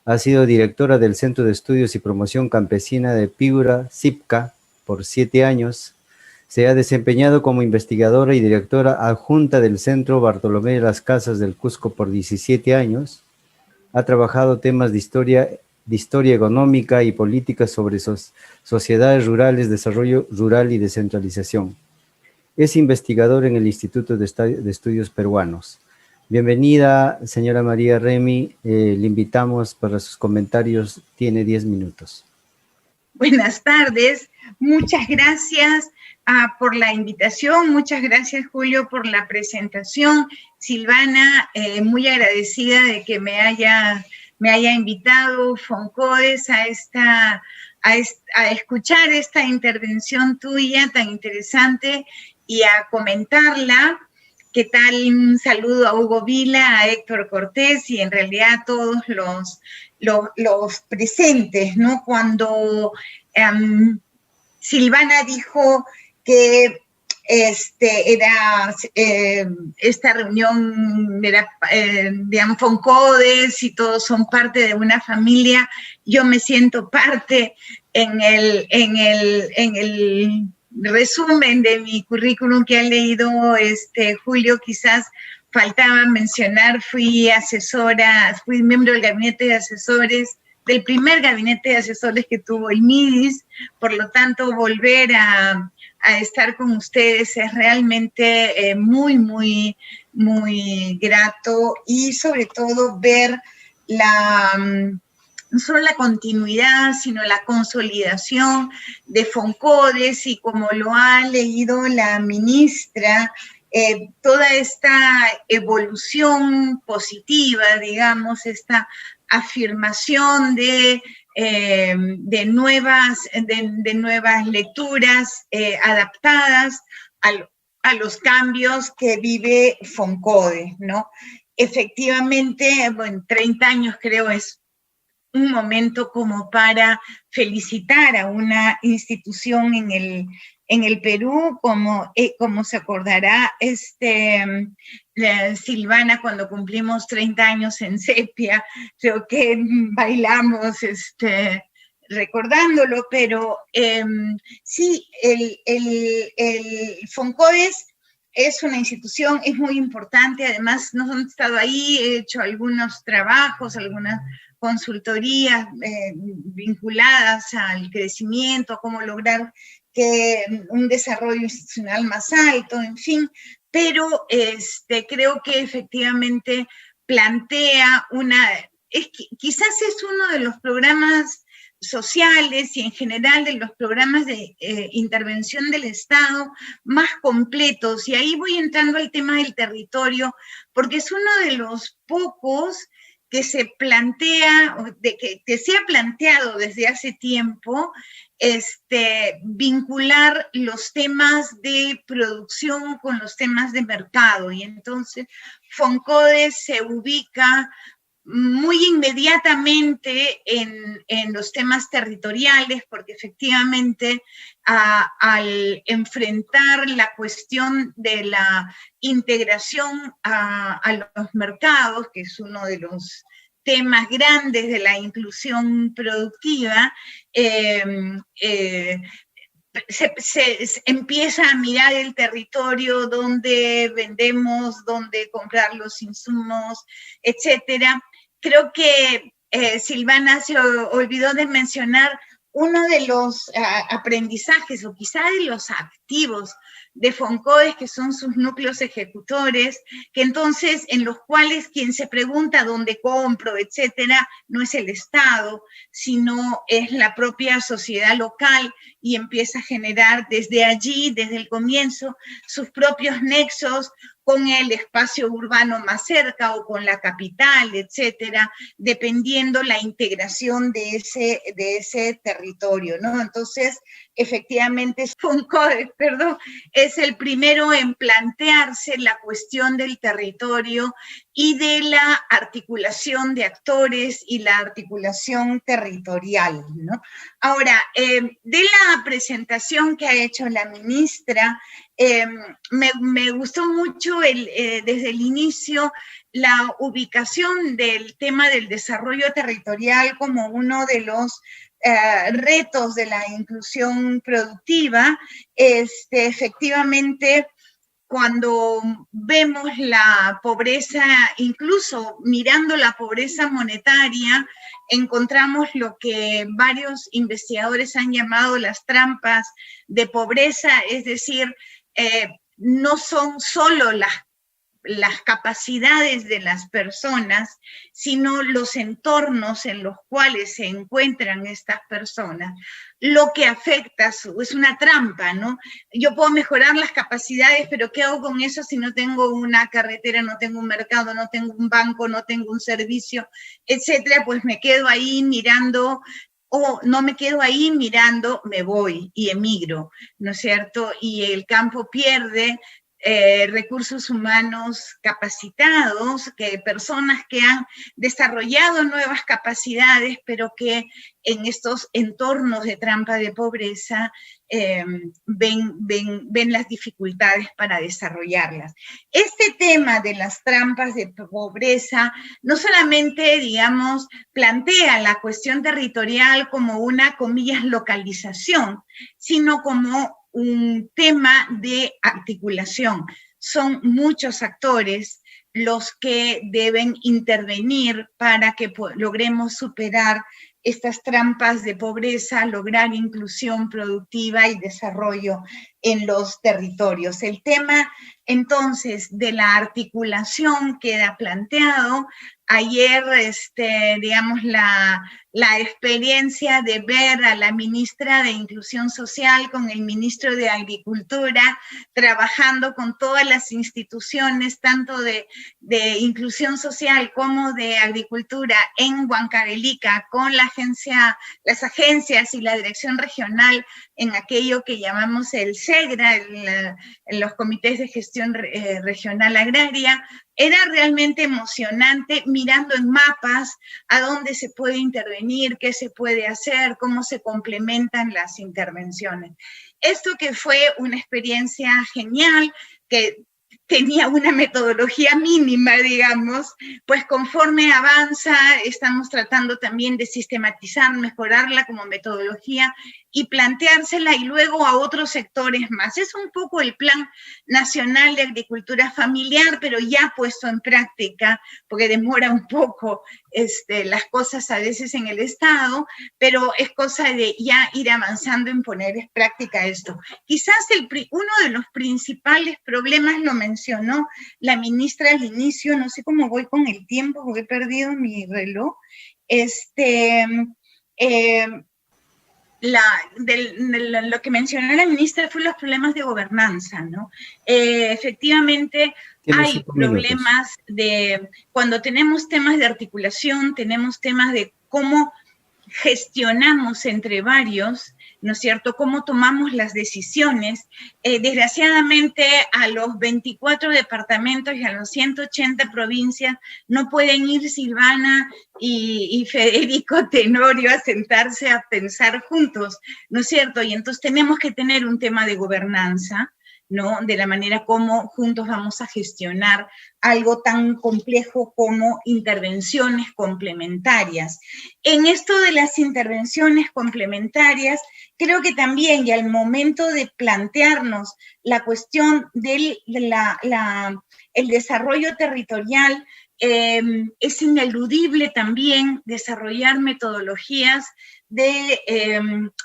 S1: Ha sido directora del Centro de Estudios y Promoción Campesina de Piura, CIPCA, por 7 años. Se ha desempeñado como investigadora y directora adjunta del Centro Bartolomé de las Casas del Cusco por 17 años. Ha trabajado temas de historia económica y política sobre sociedades rurales, desarrollo rural y descentralización. Es investigador en el Instituto de Estudios Peruanos. Bienvenida, señora María Remy. Le invitamos para sus comentarios. Tiene 10 minutos.
S3: Buenas tardes. Muchas gracias por la invitación. Muchas gracias, Julio, por la presentación. Silvana, muy agradecida de que me haya invitado FONCODES a escuchar esta intervención tuya tan interesante y a comentarla. ¿Qué tal? Un saludo a Hugo Vila, a Héctor Cortés y en realidad a todos los presentes, ¿no? Cuando Silvana dijo que esta reunión era, digamos, FONCODES y todos son parte de una familia, yo me siento parte en el resumen de mi currículum que ha leído Julio. Quizás faltaba mencionar, fui miembro del gabinete de asesores, del primer gabinete de asesores que tuvo el MIDIS, por lo tanto volver a estar con ustedes es realmente muy, muy, muy grato, y sobre todo ver no solo la continuidad, sino la consolidación de FONCODES, y como lo ha leído la ministra, toda esta evolución positiva, digamos, esta afirmación de nuevas lecturas adaptadas a los cambios que vive FONCODES, ¿no? Efectivamente, bueno, 30 años creo es un momento como para felicitar a una institución en el Perú, como se acordará Silvana, cuando cumplimos 30 años en Sepia, creo que bailamos recordándolo, pero sí, el FONCODES es una institución, es muy importante. Además nos han estado ahí, he hecho algunos trabajos, algunas consultorías vinculadas al crecimiento, cómo lograr un desarrollo institucional más alto, en fin, pero creo que efectivamente plantea quizás es uno de los programas sociales y en general de los programas de intervención del Estado más completos. Y ahí voy entrando al tema del territorio, porque es uno de los pocos que se plantea, que se ha planteado desde hace tiempo, vincular los temas de producción con los temas de mercado. Y entonces FONCODE se ubica muy inmediatamente en los temas territoriales, porque efectivamente al enfrentar la cuestión de la integración a los mercados, que es uno de los temas grandes de la inclusión productiva, se empieza a mirar el territorio, dónde vendemos, dónde comprar los insumos, etcétera. Creo que Silvana se olvidó de mencionar uno de los aprendizajes, o quizá de los activos de FONCODE, que son sus núcleos ejecutores, que entonces en los cuales quien se pregunta dónde compro, etcétera, no es el Estado, sino es la propia sociedad local, y empieza a generar desde allí, desde el comienzo, sus propios nexos con el espacio urbano más cerca o con la capital, etcétera, dependiendo la integración de ese territorio, ¿no? Entonces, efectivamente, FONCODE, es el primero en plantearse la cuestión del territorio y de la articulación de actores y la articulación territorial, ¿no? Ahora, de la presentación que ha hecho la ministra, me gustó mucho desde el inicio la ubicación del tema del desarrollo territorial como uno de los retos de la inclusión productiva. Efectivamente, cuando vemos la pobreza, incluso mirando la pobreza monetaria, encontramos lo que varios investigadores han llamado las trampas de pobreza, es decir, no son solo las capacidades de las personas, sino los entornos en los cuales se encuentran estas personas, lo que afecta, es una trampa, ¿no? Yo puedo mejorar las capacidades, pero ¿qué hago con eso si no tengo una carretera, no tengo un mercado, no tengo un banco, no tengo un servicio, etcétera? Pues me quedo ahí mirando, o no me quedo ahí mirando, me voy y emigro, ¿no es cierto? Y el campo pierde recursos humanos capacitados, personas que han desarrollado nuevas capacidades, pero que en estos entornos de trampa de pobreza ven las dificultades para desarrollarlas. Este tema de las trampas de pobreza no solamente, digamos, plantea la cuestión territorial como una, comillas, localización, sino como un tema de articulación. Son muchos actores los que deben intervenir para que logremos superar estas trampas de pobreza, lograr inclusión productiva y desarrollo en los territorios. El tema, entonces, de la articulación queda planteado. Ayer, digamos, la experiencia de ver a la ministra de Inclusión Social con el ministro de Agricultura, trabajando con todas las instituciones, tanto de inclusión social como de agricultura en Huancavelica, con las agencias y la dirección regional en aquello que llamamos el SEGRA, en los comités de gestión regional agraria. Era realmente emocionante mirando en mapas a dónde se puede intervenir, qué se puede hacer, cómo se complementan las intervenciones. Esto que fue una experiencia genial, que tenía una metodología mínima, digamos, pues conforme avanza, estamos tratando también de sistematizar, mejorarla como metodología y planteársela y luego a otros sectores más. Es un poco el Plan Nacional de Agricultura Familiar, pero ya puesto en práctica, porque demora un poco las cosas a veces en el Estado, pero es cosa de ya ir avanzando en poner en práctica esto. Quizás uno de los principales problemas lo mencionó la ministra al inicio, no sé cómo voy con el tiempo, porque he perdido mi reloj, lo que mencionó la ministra fue los problemas de gobernanza, ¿no? Efectivamente, hay problemas cuando tenemos temas de articulación, tenemos temas de cómo gestionamos entre varios, ¿no es cierto?, cómo tomamos las decisiones. Desgraciadamente, a los 24 departamentos y a los 180 provincias no pueden ir Silvana y Federico Tenorio a sentarse a pensar juntos, ¿no es cierto? Y entonces tenemos que tener un tema de gobernanza, ¿no? De la manera como juntos vamos a gestionar algo tan complejo como intervenciones complementarias. En esto de las intervenciones complementarias, creo que también, y al momento de plantearnos la cuestión del el desarrollo territorial, es ineludible también desarrollar metodologías de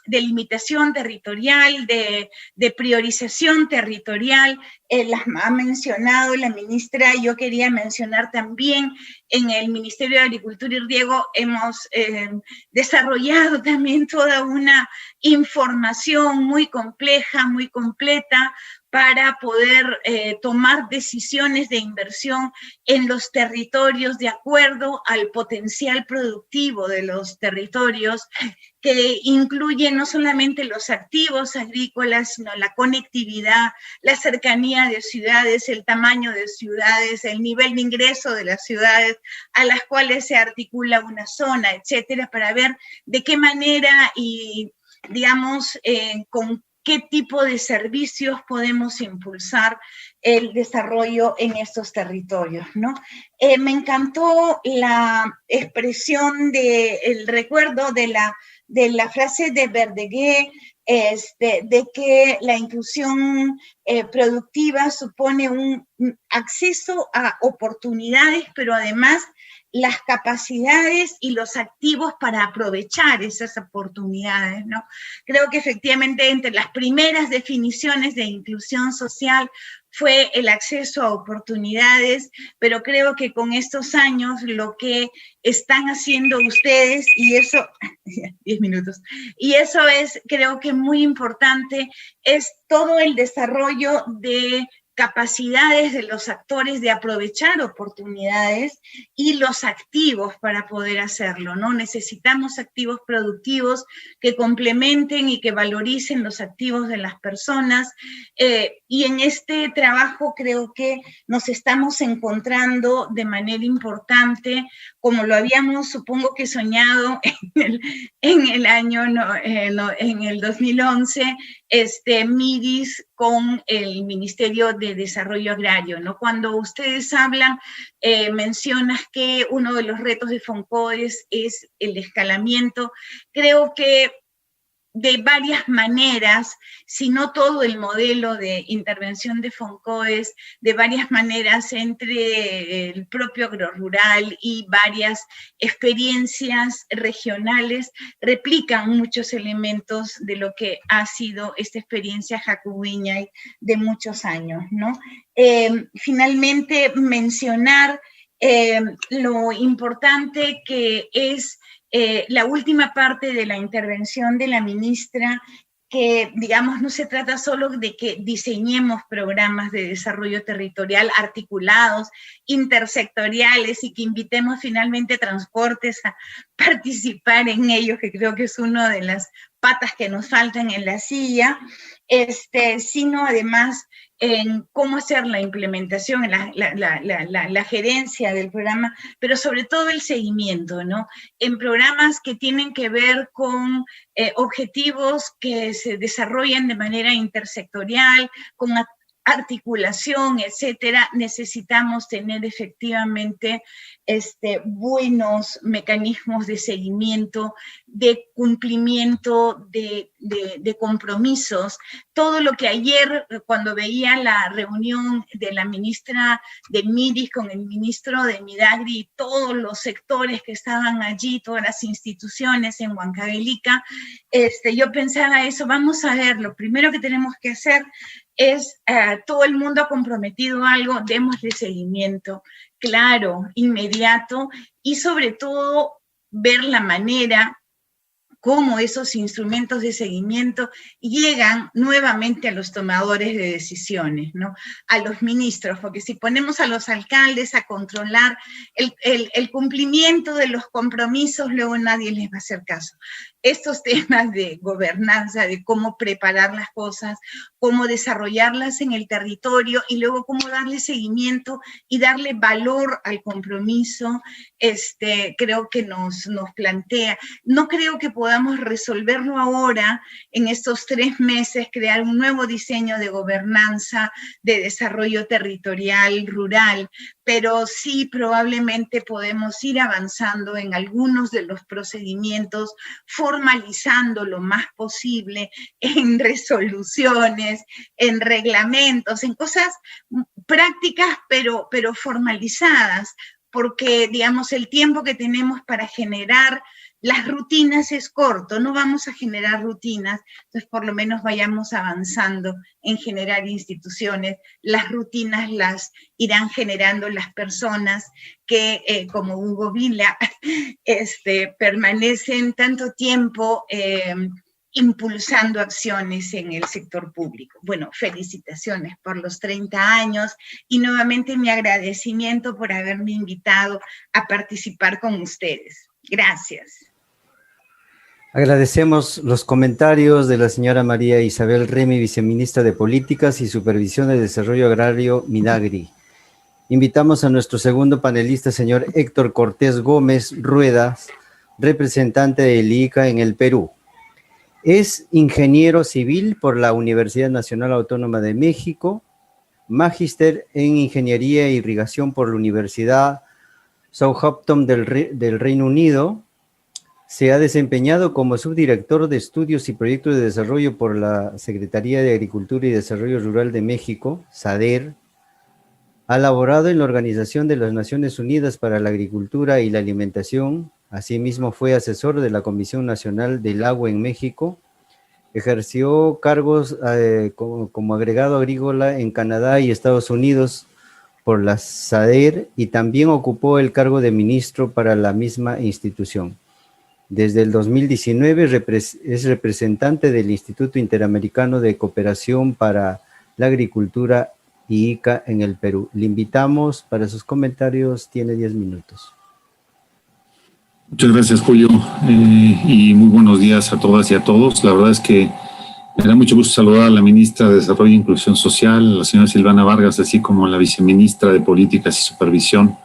S3: limitación territorial, de priorización territorial. Las ha mencionado la ministra, yo quería mencionar también en el Ministerio de Agricultura y Riego hemos desarrollado también toda una información muy compleja, muy completa, para poder tomar decisiones de inversión en los territorios de acuerdo al potencial productivo de los territorios, que incluye no solamente los activos agrícolas, sino la conectividad, la cercanía de ciudades, el tamaño de ciudades, el nivel de ingreso de las ciudades a las cuales se articula una zona, etcétera, para ver de qué manera y, digamos, con qué tipo de servicios podemos impulsar el desarrollo en estos territorios, ¿no? Me encantó la expresión el recuerdo de la frase de Verdaguer, de que la inclusión productiva supone un acceso a oportunidades, pero además las capacidades y los activos para aprovechar esas oportunidades, ¿no? Creo que efectivamente entre las primeras definiciones de inclusión social fue el acceso a oportunidades, pero creo que con estos años lo que están haciendo ustedes, y eso, 10 minutos, y eso es, creo que muy importante, es todo el desarrollo de capacidades de los actores de aprovechar oportunidades y los activos para poder hacerlo, ¿no? Necesitamos activos productivos que complementen y que valoricen los activos de las personas, y en este trabajo creo que nos estamos encontrando de manera importante, como lo habíamos, supongo que soñado en el 2011, MIDIS con el Ministerio de Desarrollo Agrario, ¿no? Cuando ustedes hablan, mencionas que uno de los retos de FONCODES es el escalamiento. Creo que de varias maneras, si no todo el modelo de intervención de FONCODES, de varias maneras entre el propio agrorural y varias experiencias regionales, replican muchos elementos de lo que ha sido esta experiencia jacubiñay de muchos años, ¿no? Finalmente, mencionar lo importante que es la última parte de la intervención de la ministra, que, digamos, no se trata solo de que diseñemos programas de desarrollo territorial articulados, intersectoriales, y que invitemos finalmente transportes a participar en ellos, que creo que es una de las patas que nos faltan en la silla, sino además en cómo hacer la implementación, la gerencia del programa, pero sobre todo el seguimiento, ¿no? En programas que tienen que ver con objetivos que se desarrollan de manera intersectorial, con articulación, etcétera, necesitamos tener efectivamente buenos mecanismos de seguimiento, de cumplimiento de compromisos. Todo lo que ayer, cuando veía la reunión de la ministra de MIDIS con el ministro de Midagri y todos los sectores que estaban allí, todas las instituciones en Huancavelica, yo pensaba eso, vamos a ver, lo primero que tenemos que hacer es, todo el mundo ha comprometido algo, démosle seguimiento, claro, inmediato, y sobre todo ver la manera cómo esos instrumentos de seguimiento llegan nuevamente a los tomadores de decisiones, ¿no? A los ministros, porque si ponemos a los alcaldes a controlar el cumplimiento de los compromisos, luego nadie les va a hacer caso. Estos temas de gobernanza, de cómo preparar las cosas, cómo desarrollarlas en el territorio y luego cómo darle seguimiento y darle valor al compromiso, creo que nos plantea. No creo que podamos resolverlo ahora, en estos 3 meses, crear un nuevo diseño de gobernanza, de desarrollo territorial, rural, pero sí probablemente podemos ir avanzando en algunos de los procedimientos, formalizando lo más posible en resoluciones, en reglamentos, en cosas prácticas, pero formalizadas, porque, digamos, el tiempo que tenemos para generar las rutinas es corto, no vamos a generar rutinas, entonces por lo menos vayamos avanzando en generar instituciones. Las rutinas las irán generando las personas que, como Hugo Vila, permanecen tanto tiempo impulsando acciones en el sector público. Bueno, felicitaciones por los 30 años y nuevamente mi agradecimiento por haberme invitado a participar con ustedes. Gracias.
S1: Agradecemos los comentarios de la señora María Isabel Remy, viceministra de Políticas y Supervisión de Desarrollo Agrario, Minagri. Invitamos a nuestro segundo panelista, señor Héctor Cortés Gómez Ruedas, representante del ICA en el Perú. Es ingeniero civil por la Universidad Nacional Autónoma de México, magíster en Ingeniería e Irrigación por la Universidad Southampton del Reino Unido. Se ha desempeñado como subdirector de Estudios y Proyectos de Desarrollo por la Secretaría de Agricultura y Desarrollo Rural de México, SADER. Ha laborado en la Organización de las Naciones Unidas para la Agricultura y la Alimentación. Asimismo, fue asesor de la Comisión Nacional del Agua en México. Ejerció cargos como agregado agrícola en Canadá y Estados Unidos por la SADER y también ocupó el cargo de ministro para la misma institución. Desde el 2019 es representante del Instituto Interamericano de Cooperación para la Agricultura y ICA en el Perú. Le invitamos para sus comentarios, tiene 10 minutos.
S4: Muchas gracias, Julio, y muy buenos días a todas y a todos. La verdad es que me da mucho gusto saludar a la ministra de Desarrollo e Inclusión Social, la señora Silvana Vargas, así como a la viceministra de Políticas y Supervisión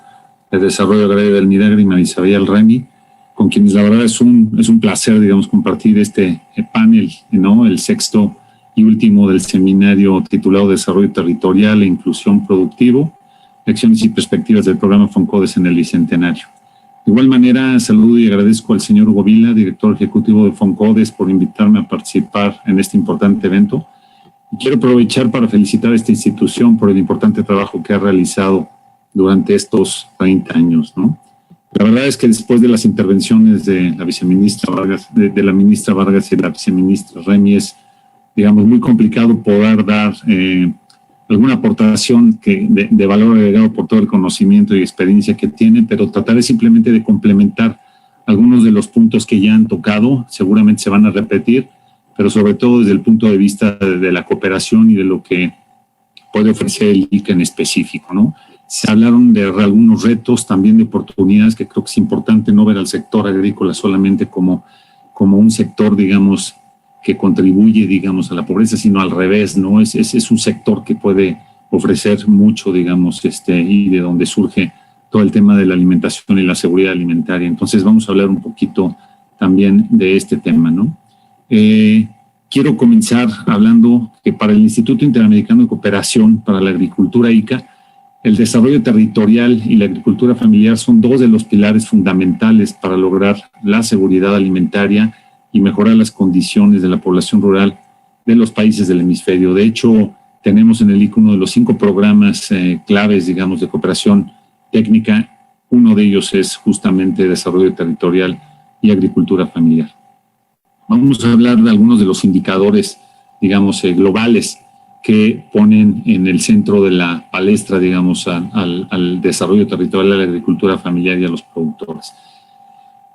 S4: de Desarrollo Agrario del Minagri, María Isabel Remy, con quienes la verdad es un placer, digamos, compartir este panel, ¿no? El sexto y último del seminario titulado Desarrollo Territorial e Inclusión Productivo, lecciones y perspectivas del programa FONCODES en el Bicentenario. De igual manera, saludo y agradezco al señor Hugo Vila, director ejecutivo de FONCODES, por invitarme a participar en este importante evento. Y quiero aprovechar para felicitar a esta institución por el importante trabajo que ha realizado durante estos 30 años, ¿no? La verdad es que después de las intervenciones de la viceministra Vargas, de la ministra Vargas y la viceministra Remy, es, digamos, muy complicado poder dar alguna aportación de valor agregado por todo el conocimiento y experiencia que tienen, pero trataré simplemente de complementar algunos de los puntos que ya han tocado. Seguramente se van a repetir, pero sobre todo desde el punto de vista de la cooperación y de lo que puede ofrecer el ICA en específico, ¿no? Se hablaron de algunos retos, también de oportunidades, que creo que es importante no ver al sector agrícola solamente como un sector, digamos, que contribuye, digamos, a la pobreza, sino al revés, ¿no? Es un sector que puede ofrecer mucho, digamos, y de donde surge todo el tema de la alimentación y la seguridad alimentaria. Entonces vamos a hablar un poquito también de este tema, ¿no? Quiero comenzar hablando que para el Instituto Interamericano de Cooperación para la Agricultura, ICA, el desarrollo territorial y la agricultura familiar son dos de los pilares fundamentales para lograr la seguridad alimentaria y mejorar las condiciones de la población rural de los países del hemisferio. De hecho, tenemos en el ICA uno de los 5 programas claves, digamos, de cooperación técnica. Uno de ellos es justamente desarrollo territorial y agricultura familiar. Vamos a hablar de algunos de los indicadores, digamos, globales que ponen en el centro de la palestra, digamos, al desarrollo territorial, a la agricultura familiar y a los productores.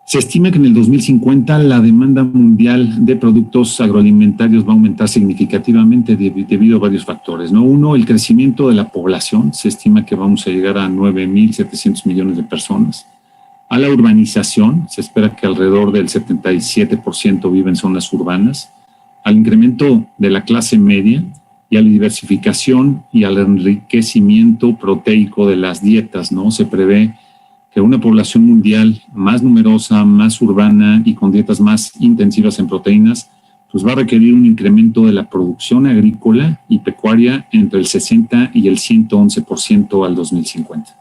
S4: Se estima que en el 2050 la demanda mundial de productos agroalimentarios va a aumentar significativamente debido a varios factores, ¿no? Uno, el crecimiento de la población. Se estima que vamos a llegar a 9.700 millones de personas. A la urbanización, se espera que alrededor del 77% vive en zonas urbanas. Al incremento de la clase media y a la diversificación y al enriquecimiento proteico de las dietas, ¿no? Se prevé que una población mundial más numerosa, más urbana y con dietas más intensivas en proteínas, pues va a requerir un incremento de la producción agrícola y pecuaria entre el 60 y el 111% al 2050.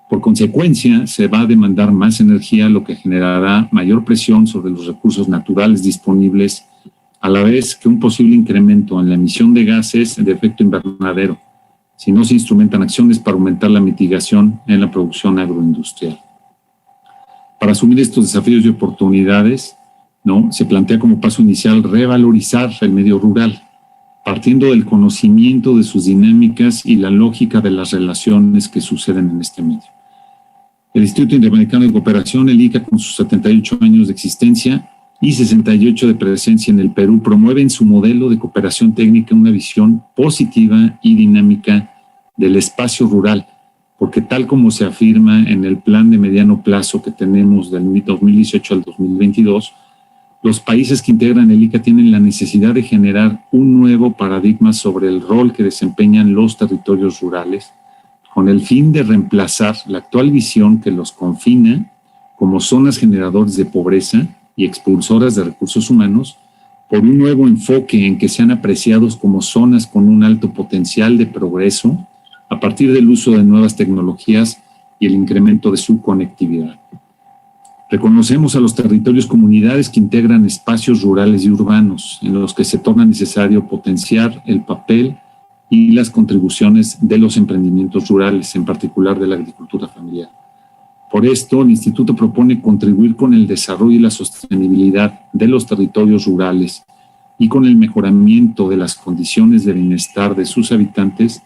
S4: Por consecuencia, se va a demandar más energía, lo que generará mayor presión sobre los recursos naturales disponibles, a la vez que un posible incremento en la emisión de gases de efecto invernadero, si no se instrumentan acciones para aumentar la mitigación en la producción agroindustrial. Para asumir estos desafíos y oportunidades, ¿no? Se plantea como paso inicial revalorizar el medio rural, partiendo del conocimiento de sus dinámicas y la lógica de las relaciones que suceden en este medio. El Instituto Interamericano de Cooperación, el ICA, con sus 78 años de existencia y 68 de presencia en el Perú, promueve en su modelo de cooperación técnica una visión positiva y dinámica del espacio rural, porque tal como se afirma en el plan de mediano plazo que tenemos del 2018 al 2022, los países que integran el ICA tienen la necesidad de generar un nuevo paradigma sobre el rol que desempeñan los territorios rurales, con el fin de reemplazar la actual visión que los confina como zonas generadoras de pobreza y expulsoras de recursos humanos, por un nuevo enfoque en que sean apreciados como zonas con un alto potencial de progreso a partir del uso de nuevas tecnologías y el incremento de su conectividad. Reconocemos a los territorios comunidades que integran espacios rurales y urbanos, en los que se torna necesario potenciar el papel y las contribuciones de los emprendimientos rurales, en particular de la agricultura familiar. Por esto, el Instituto propone contribuir con el desarrollo y la sostenibilidad de los territorios rurales y con el mejoramiento de las condiciones de bienestar de sus habitantes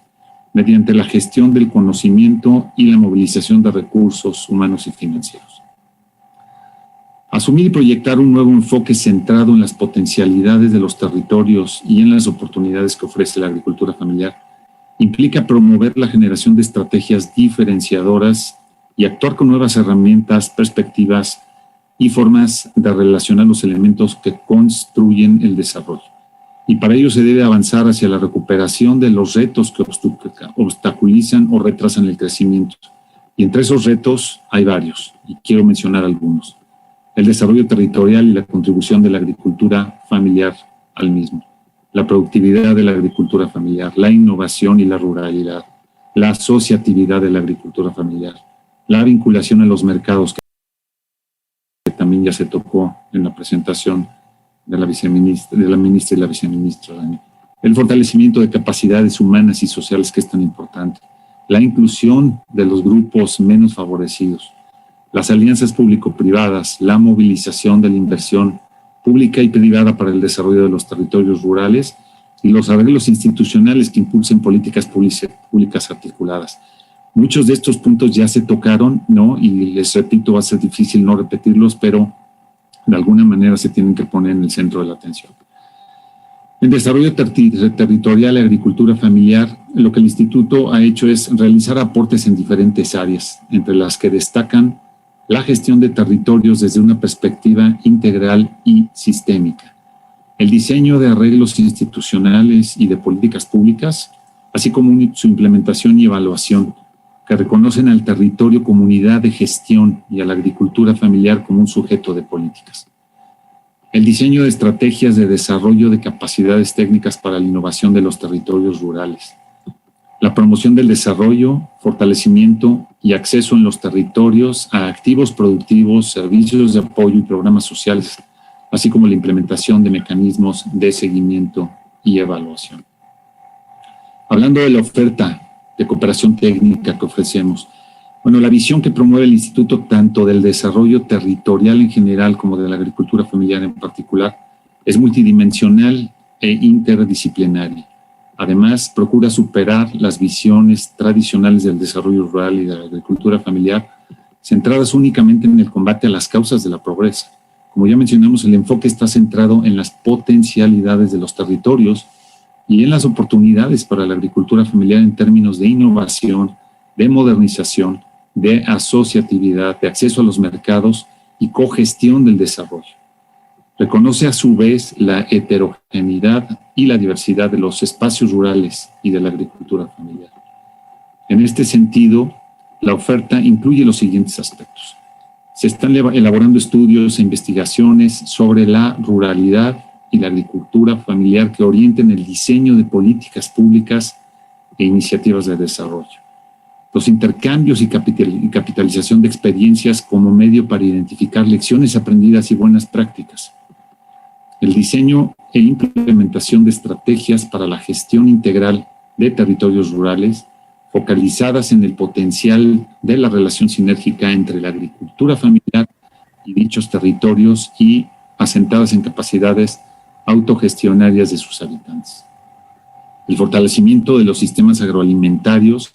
S4: mediante la gestión del conocimiento y la movilización de recursos humanos y financieros. Asumir y proyectar un nuevo enfoque centrado en las potencialidades de los territorios y en las oportunidades que ofrece la agricultura familiar implica promover la generación de estrategias diferenciadoras y actuar con nuevas herramientas, perspectivas y formas de relacionar los elementos que construyen el desarrollo. Y para ello se debe avanzar hacia la recuperación de los retos que obstaculizan o retrasan el crecimiento. Y entre esos retos hay varios, y quiero mencionar algunos. El desarrollo territorial y la contribución de la agricultura familiar al mismo. La productividad de la agricultura familiar, la innovación y la ruralidad, la asociatividad de la agricultura familiar, la vinculación a los mercados, que también ya se tocó en la presentación de la ministra y la viceministra, el fortalecimiento de capacidades humanas y sociales, que es tan importante, la inclusión de los grupos menos favorecidos, las alianzas público-privadas, la movilización de la inversión pública y privada para el desarrollo de los territorios rurales y los arreglos institucionales que impulsen políticas públicas articuladas. Muchos de estos puntos ya se tocaron, ¿no? Y les repito, va a ser difícil no repetirlos, pero de alguna manera se tienen que poner en el centro de la atención. En desarrollo territorial y agricultura familiar, lo que el Instituto ha hecho es realizar aportes en diferentes áreas, entre las que destacan la gestión de territorios desde una perspectiva integral y sistémica, el diseño de arreglos institucionales y de políticas públicas, así como su implementación y evaluación, que reconocen al territorio como unidad de gestión y a la agricultura familiar como un sujeto de políticas. El diseño de estrategias de desarrollo de capacidades técnicas para la innovación de los territorios rurales. La promoción del desarrollo, fortalecimiento y acceso en los territorios a activos productivos, servicios de apoyo y programas sociales, así como la implementación de mecanismos de seguimiento y evaluación. Hablando de la oferta de cooperación técnica que ofrecemos. Bueno, la visión que promueve el Instituto, tanto del desarrollo territorial en general como de la agricultura familiar en particular, es multidimensional e interdisciplinaria. Además, procura superar las visiones tradicionales del desarrollo rural y de la agricultura familiar, centradas únicamente en el combate a las causas de la pobreza. Como ya mencionamos, el enfoque está centrado en las potencialidades de los territorios y en las oportunidades para la agricultura familiar en términos de innovación, de modernización, de asociatividad, de acceso a los mercados y cogestión del desarrollo. Reconoce a su vez la heterogeneidad y la diversidad de los espacios rurales y de la agricultura familiar. En este sentido, la oferta incluye los siguientes aspectos. Se están elaborando estudios e investigaciones sobre la ruralidad y la agricultura familiar que orienten el diseño de políticas públicas e iniciativas de desarrollo. Los intercambios y capitalización de experiencias como medio para identificar lecciones aprendidas y buenas prácticas. El diseño e implementación de estrategias para la gestión integral de territorios rurales focalizadas en el potencial de la relación sinérgica entre la agricultura familiar y dichos territorios y asentadas en capacidades autogestionarias de sus habitantes. El fortalecimiento de los sistemas agroalimentarios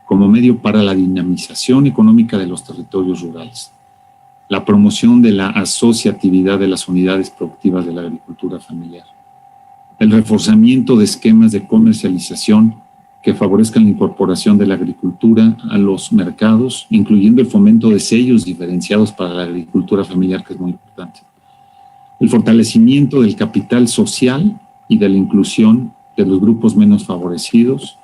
S4: como medio para la dinamización económica de los territorios rurales. La promoción de la asociatividad de las unidades productivas de la agricultura familiar. El reforzamiento de esquemas de comercialización que favorezcan la incorporación de la agricultura a los mercados, incluyendo el fomento de sellos diferenciados para la agricultura familiar, que es muy importante. El fortalecimiento del capital social y de la inclusión de los grupos menos favorecidos.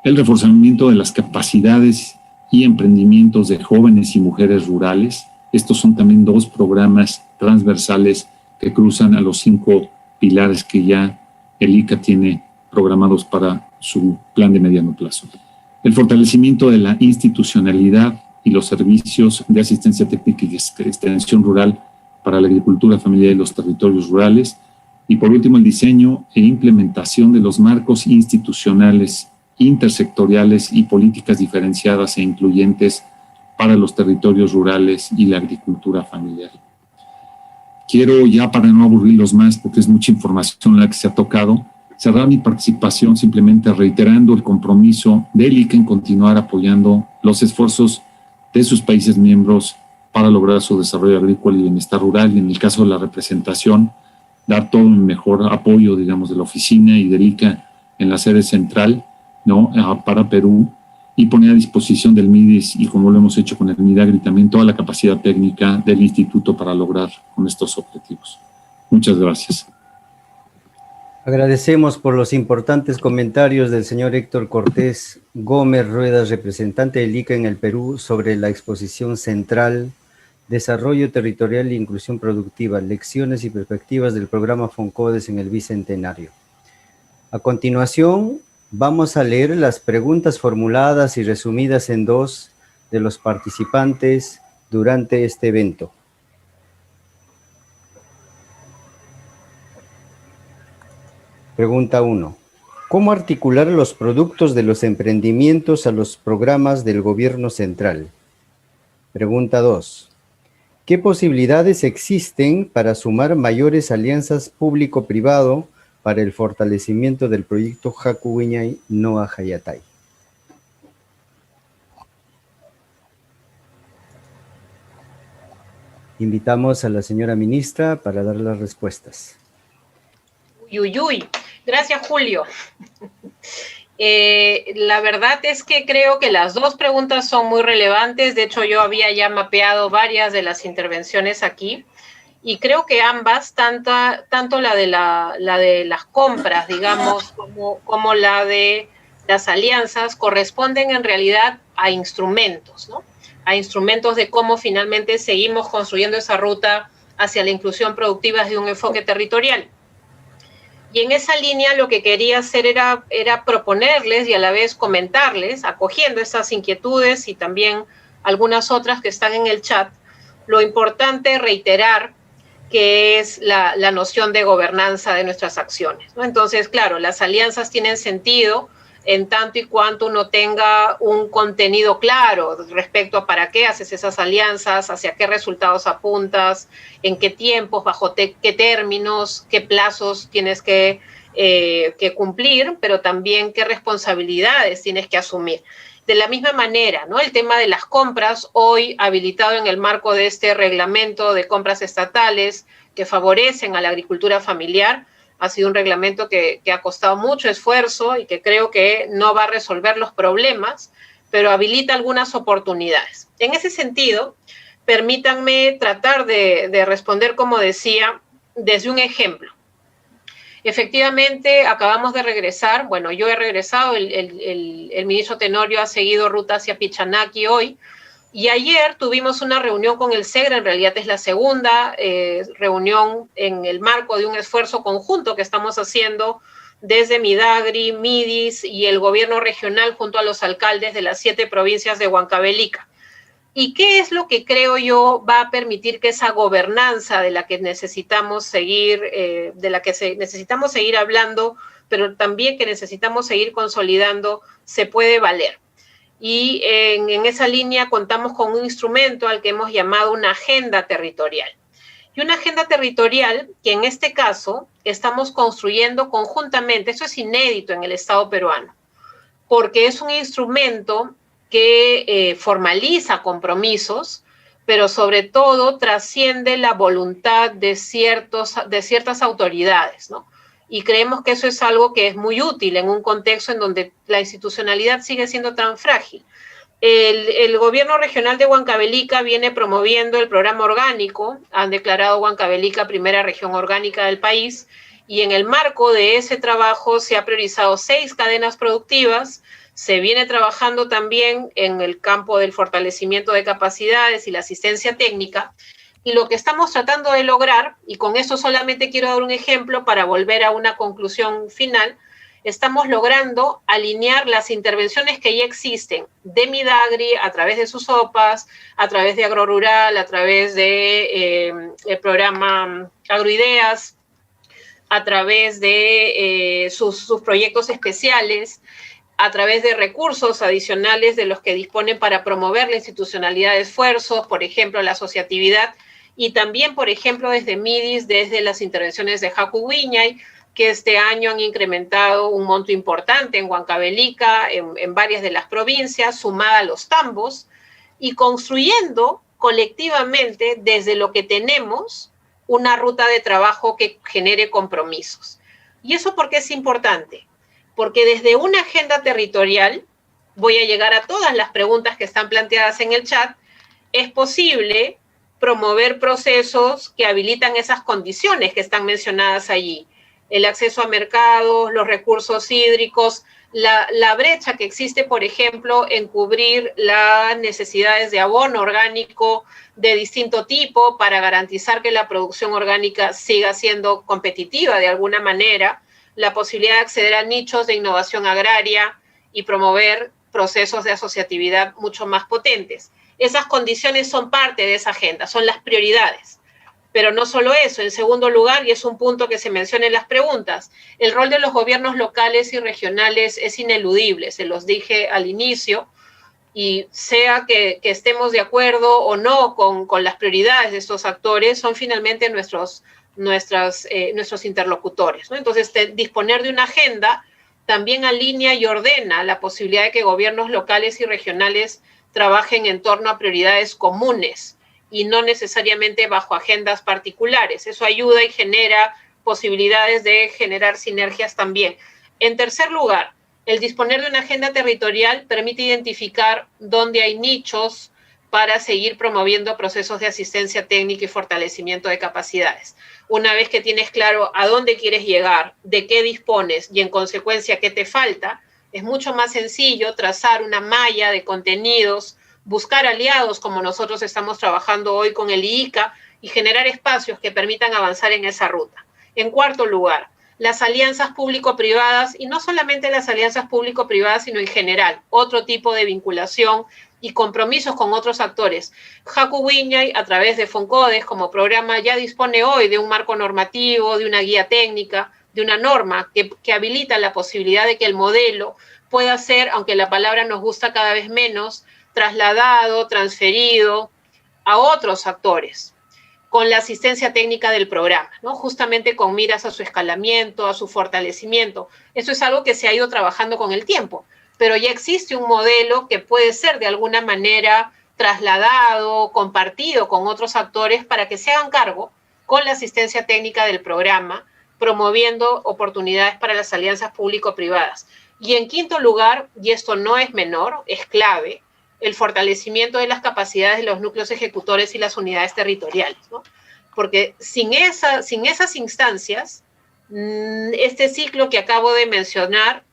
S4: El reforzamiento de las capacidades y emprendimientos de jóvenes y mujeres rurales. Estos son también dos programas transversales que cruzan a los 5 pilares que ya el ICA tiene programados para su plan de mediano plazo. El fortalecimiento de la institucionalidad y los servicios de asistencia técnica y extensión rural para la agricultura familiar y los territorios rurales. Y por último, el diseño e implementación de los marcos institucionales, intersectoriales y políticas diferenciadas e incluyentes para los territorios rurales y la agricultura familiar. Quiero, ya para no aburrirlos más, porque es mucha información la que se ha tocado, cerrar mi participación simplemente reiterando el compromiso del ICA en continuar apoyando los esfuerzos de sus países miembros para lograr su desarrollo agrícola y bienestar rural, y en el caso de la representación, dar todo el mejor apoyo, digamos, de la oficina y del ICA en la sede central, ¿no?, para Perú, y poner a disposición del MIDIS, y como lo hemos hecho con el MIDAGRI, también toda la capacidad técnica del instituto para lograr con estos objetivos. Muchas gracias.
S1: Agradecemos por los importantes comentarios del señor Héctor Cortés Gómez Ruedas, representante del ICA en el Perú, sobre la exposición central Desarrollo Territorial e Inclusión Productiva, lecciones y perspectivas del programa FONCODES en el Bicentenario. A continuación, vamos a leer las preguntas formuladas y resumidas en 2 de los participantes durante este evento. Pregunta 1. ¿Cómo articular los productos de los emprendimientos a los programas del gobierno central? Pregunta 2. ¿Qué posibilidades existen para sumar mayores alianzas público-privado para el fortalecimiento del proyecto Hakuwiñay Noa Hayatay? Invitamos a la señora ministra para dar las respuestas.
S2: Uy. Gracias, Julio. La verdad es que creo que las 2 preguntas son muy relevantes. De hecho, yo había ya mapeado varias de las intervenciones aquí. Y creo que ambas, tanto la de las compras, digamos, como la de las alianzas, corresponden en realidad a instrumentos, ¿no? A instrumentos de cómo finalmente seguimos construyendo esa ruta hacia la inclusión productiva desde un enfoque territorial. Y en esa línea lo que quería hacer era proponerles y a la vez comentarles, acogiendo esas inquietudes y también algunas otras que están en el chat, lo importante reiterar que es la noción de gobernanza de nuestras acciones, ¿no? Entonces, claro, las alianzas tienen sentido en tanto y cuanto uno tenga un contenido claro respecto a para qué haces esas alianzas, hacia qué resultados apuntas, en qué tiempos, bajo qué términos, qué plazos tienes que cumplir, pero también qué responsabilidades tienes que asumir. De la misma manera, ¿no? El tema de las compras, hoy habilitado en el marco de este reglamento de compras estatales que favorecen a la agricultura familiar, ha sido un reglamento que ha costado mucho esfuerzo y que creo que no va a resolver los problemas, pero habilita algunas oportunidades. En ese sentido, permítanme tratar de responder, como decía, desde un ejemplo. Efectivamente, acabamos de regresar, bueno, yo he regresado, el ministro Tenorio ha seguido ruta hacia Pichanaki hoy, y ayer tuvimos una reunión con el SEGRA, en realidad es la segunda reunión en el marco de un esfuerzo conjunto que estamos haciendo desde Midagri, Midis y el gobierno regional junto a los alcaldes de las 7 provincias de Huancavelica. ¿Y qué es lo que creo yo va a permitir que esa gobernanza de la que necesitamos seguir, necesitamos seguir hablando, pero también que necesitamos seguir consolidando, se puede valer? Y en esa línea contamos con un instrumento al que hemos llamado una agenda territorial. Y una agenda territorial que en este caso estamos construyendo conjuntamente, eso es inédito en el Estado peruano, porque es un instrumento que formaliza compromisos, pero sobre todo trasciende la voluntad de ciertas autoridades, ¿no? Y creemos que eso es algo que es muy útil en un contexto en donde la institucionalidad sigue siendo tan frágil. El gobierno regional de Huancavelica viene promoviendo el programa orgánico, han declarado Huancavelica primera región orgánica del país, y en el marco de ese trabajo se ha priorizado 6 cadenas productivas. Se viene trabajando también en el campo del fortalecimiento de capacidades y la asistencia técnica, y lo que estamos tratando de lograr, y con esto solamente quiero dar un ejemplo para volver a una conclusión final, estamos logrando alinear las intervenciones que ya existen de Midagri a través de sus OPAs, a través de Agrorural, a través de el programa Agroideas, a través de sus proyectos especiales, a través de recursos adicionales de los que disponen para promover la institucionalidad de esfuerzos, por ejemplo, la asociatividad, y también, por ejemplo, desde MIDIS, desde las intervenciones de Jacuwiñay, que este año han incrementado un monto importante en Huancavelica, en varias de las provincias, sumada a los tambos, y construyendo colectivamente desde lo que tenemos una ruta de trabajo que genere compromisos. ¿Y eso por qué es importante? Porque desde una agenda territorial, voy a llegar a todas las preguntas que están planteadas en el chat, es posible promover procesos que habilitan esas condiciones que están mencionadas allí. El acceso a mercados, los recursos hídricos, la brecha que existe, por ejemplo, en cubrir las necesidades de abono orgánico de distinto tipo para garantizar que la producción orgánica siga siendo competitiva de alguna manera, la posibilidad de acceder a nichos de innovación agraria y promover procesos de asociatividad mucho más potentes. Esas condiciones son parte de esa agenda, son las prioridades. Pero no solo eso, en segundo lugar, y es un punto que se menciona en las preguntas, el rol de los gobiernos locales y regionales es ineludible, se los dije al inicio, y sea que estemos de acuerdo o no con las prioridades de estos actores, son finalmente nuestros interlocutores, ¿no? Entonces, disponer de una agenda también alinea y ordena la posibilidad de que gobiernos locales y regionales trabajen en torno a prioridades comunes y no necesariamente bajo agendas particulares. Eso ayuda y genera posibilidades de generar sinergias también. En tercer lugar, el disponer de una agenda territorial permite identificar dónde hay nichos para seguir promoviendo procesos de asistencia técnica y fortalecimiento de capacidades. Una vez que tienes claro a dónde quieres llegar, de qué dispones y en consecuencia qué te falta, es mucho más sencillo trazar una malla de contenidos, buscar aliados como nosotros estamos trabajando hoy con el IICA y generar espacios que permitan avanzar en esa ruta. En cuarto lugar, las alianzas público-privadas, y no solamente las alianzas público-privadas, sino en general, otro tipo de vinculación y compromisos con otros actores. Jacuwiñay, a través de FONCODES como programa, ya dispone hoy de un marco normativo, de una guía técnica, de una norma que habilita la posibilidad de que el modelo pueda ser, aunque la palabra nos gusta cada vez menos, trasladado, transferido a otros actores, con la asistencia técnica del programa, ¿no? Justamente con miras a su escalamiento, a su fortalecimiento. Eso es algo que se ha ido trabajando con el tiempo. pero ya existe un modelo que puede ser de alguna manera trasladado, compartido con otros actores para que se hagan cargo con la asistencia técnica del programa, promoviendo oportunidades para las alianzas público-privadas. Y en quinto lugar, y esto no es menor, es clave, el fortalecimiento de las capacidades de los núcleos ejecutores y las unidades territoriales, ¿no? Porque sin esas instancias, este ciclo que acabo de mencionar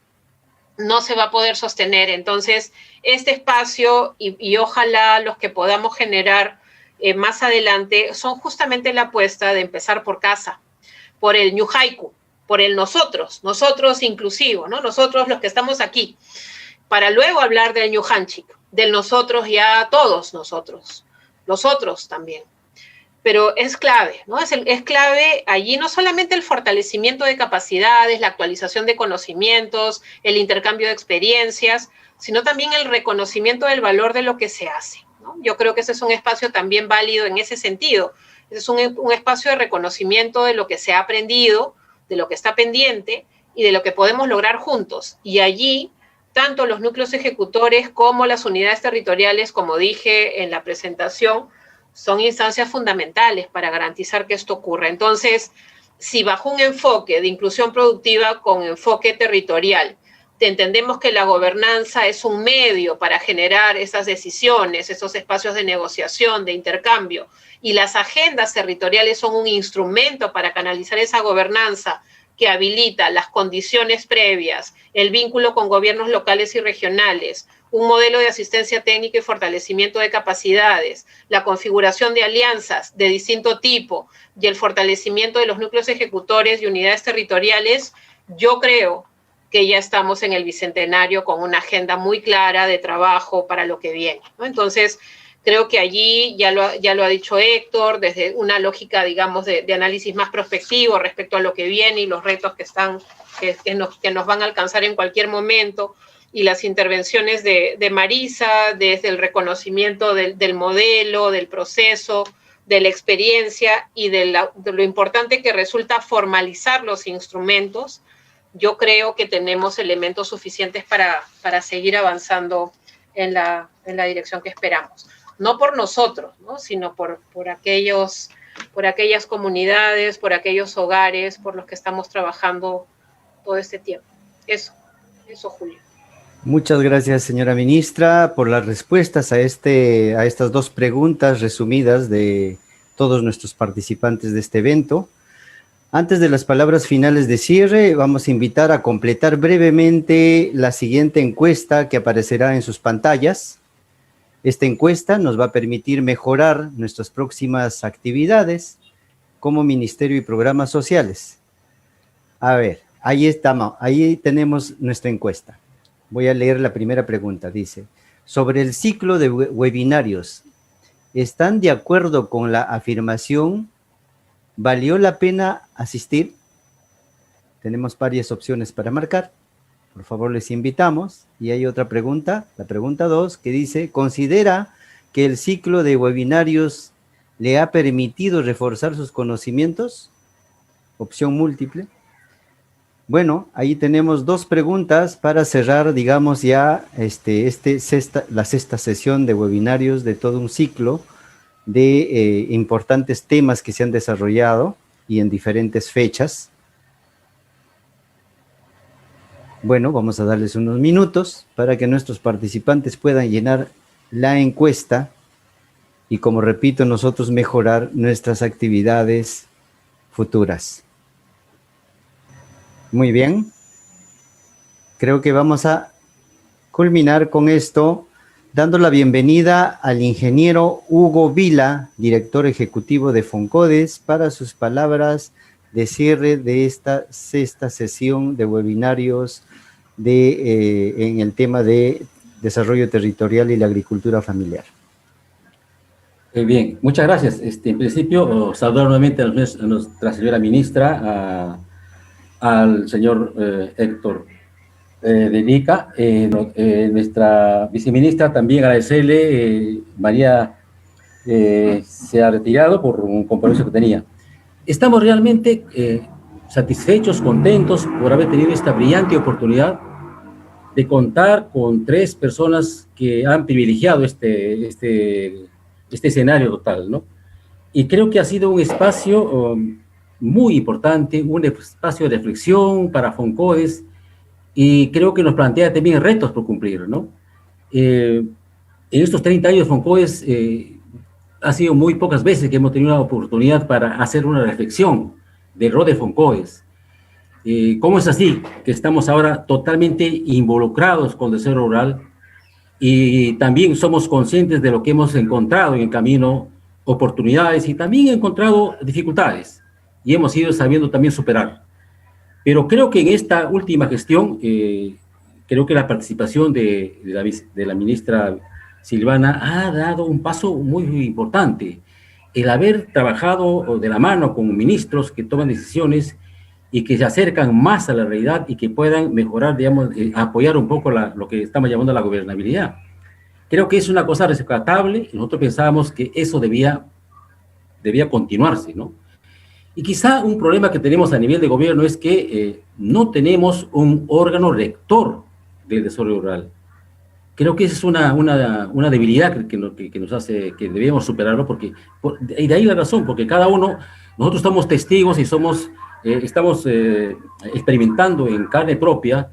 S2: no se va a poder sostener. Entonces, este espacio y ojalá los que podamos generar más adelante son justamente la apuesta de empezar por casa, por el ñuhaiku, por el nosotros inclusivo, ¿no? Nosotros los que estamos aquí, para luego hablar del ñujanchik, del nosotros ya todos nosotros, los otros también. Pero es clave, ¿no? Es clave allí no solamente el fortalecimiento de capacidades, la actualización de conocimientos, el intercambio de experiencias, sino también el reconocimiento del valor de lo que se hace, ¿no? Yo creo que ese es un espacio también válido en ese sentido. Es un espacio de reconocimiento de lo que se ha aprendido, de lo que está pendiente y de lo que podemos lograr juntos. Y allí, tanto los núcleos ejecutores como las unidades territoriales, como dije en la presentación, son instancias fundamentales para garantizar que esto ocurra. Entonces, si bajo un enfoque de inclusión productiva con enfoque territorial, entendemos que la gobernanza es un medio para generar esas decisiones, esos espacios de negociación, de intercambio, y las agendas territoriales son un instrumento para canalizar esa gobernanza que habilita las condiciones previas, el vínculo con gobiernos locales y regionales, un modelo de asistencia técnica y fortalecimiento de capacidades, la configuración de alianzas de distinto tipo y el fortalecimiento de los núcleos ejecutores y unidades territoriales, yo creo que ya estamos en el bicentenario con una agenda muy clara de trabajo para lo que viene, ¿no? Entonces, creo que allí, ya lo ha dicho Héctor, desde una lógica, digamos, de análisis más prospectivo respecto a lo que viene y los retos que nos van a alcanzar en cualquier momento, y las intervenciones de Marisa desde el reconocimiento del modelo, del proceso, de la experiencia y de lo importante que resulta formalizar los instrumentos, yo creo que tenemos elementos suficientes para seguir avanzando en la dirección que esperamos. No por nosotros, ¿no? Sino por aquellas comunidades, por aquellos hogares por los que estamos trabajando todo este tiempo. Eso, Julio.
S1: Muchas gracias, señora ministra, por las respuestas a estas dos preguntas resumidas de todos nuestros participantes de este evento. Antes de las palabras finales de cierre, vamos a invitar a completar brevemente la siguiente encuesta que aparecerá en sus pantallas. Esta encuesta nos va a permitir mejorar nuestras próximas actividades como Ministerio y Programas Sociales. A ver, ahí estamos, ahí tenemos nuestra encuesta. Voy a leer la primera pregunta. Dice, sobre el ciclo de webinarios, ¿están de acuerdo con la afirmación ¿valió la pena asistir? Tenemos varias opciones para marcar. Por favor, les invitamos. Y hay otra pregunta, la pregunta 2, que dice, ¿considera que el ciclo de webinarios le ha permitido reforzar sus conocimientos? Opción múltiple. Bueno, ahí tenemos dos preguntas para cerrar, digamos, ya la sexta sesión de webinarios de todo un ciclo de importantes temas que se han desarrollado y en diferentes fechas. Bueno, vamos a darles unos minutos para que nuestros participantes puedan llenar la encuesta y, como repito, nosotros mejorar nuestras actividades futuras. Muy bien. Creo que vamos a culminar con esto, dando la bienvenida al ingeniero Hugo Vila, director ejecutivo de Foncodes, para sus palabras de cierre de esta sexta sesión de webinarios en el tema de desarrollo territorial y la agricultura familiar.
S5: Bien, muchas gracias. En principio, saludar nuevamente a nuestra señora ministra, al señor Héctor de Nica, nuestra viceministra, también agradecerle, María se ha retirado por un compromiso que tenía. Estamos realmente satisfechos, contentos por haber tenido esta brillante oportunidad de contar con 3 personas que han privilegiado este escenario total, ¿no? Y creo que ha sido un espacio muy importante, un espacio de reflexión para Foncodes, y creo que nos plantea también retos por cumplir, ¿no? En estos 30 años de Foncodes ha sido muy pocas veces que hemos tenido la oportunidad para hacer una reflexión del rol de Foncodes. ¿Cómo es así que estamos ahora totalmente involucrados con el desarrollo rural y también somos conscientes de lo que hemos encontrado en el camino, oportunidades y también encontrado dificultades y hemos ido sabiendo también superar? Pero creo que en esta última gestión, creo que la participación de la ministra Silvana ha dado un paso muy importante. El haber trabajado de la mano con ministros que toman decisiones y que se acercan más a la realidad y que puedan mejorar, digamos, apoyar un poco lo que estamos llamando la gobernabilidad. Creo que es una cosa rescatable y nosotros pensábamos que eso debía continuarse, ¿no? Y quizá un problema que tenemos a nivel de gobierno es que no tenemos un órgano rector del desarrollo rural. Creo que esa es una debilidad que nos hace, que debemos superarlo, y de ahí la razón, porque cada uno, nosotros somos testigos y estamos experimentando en carne propia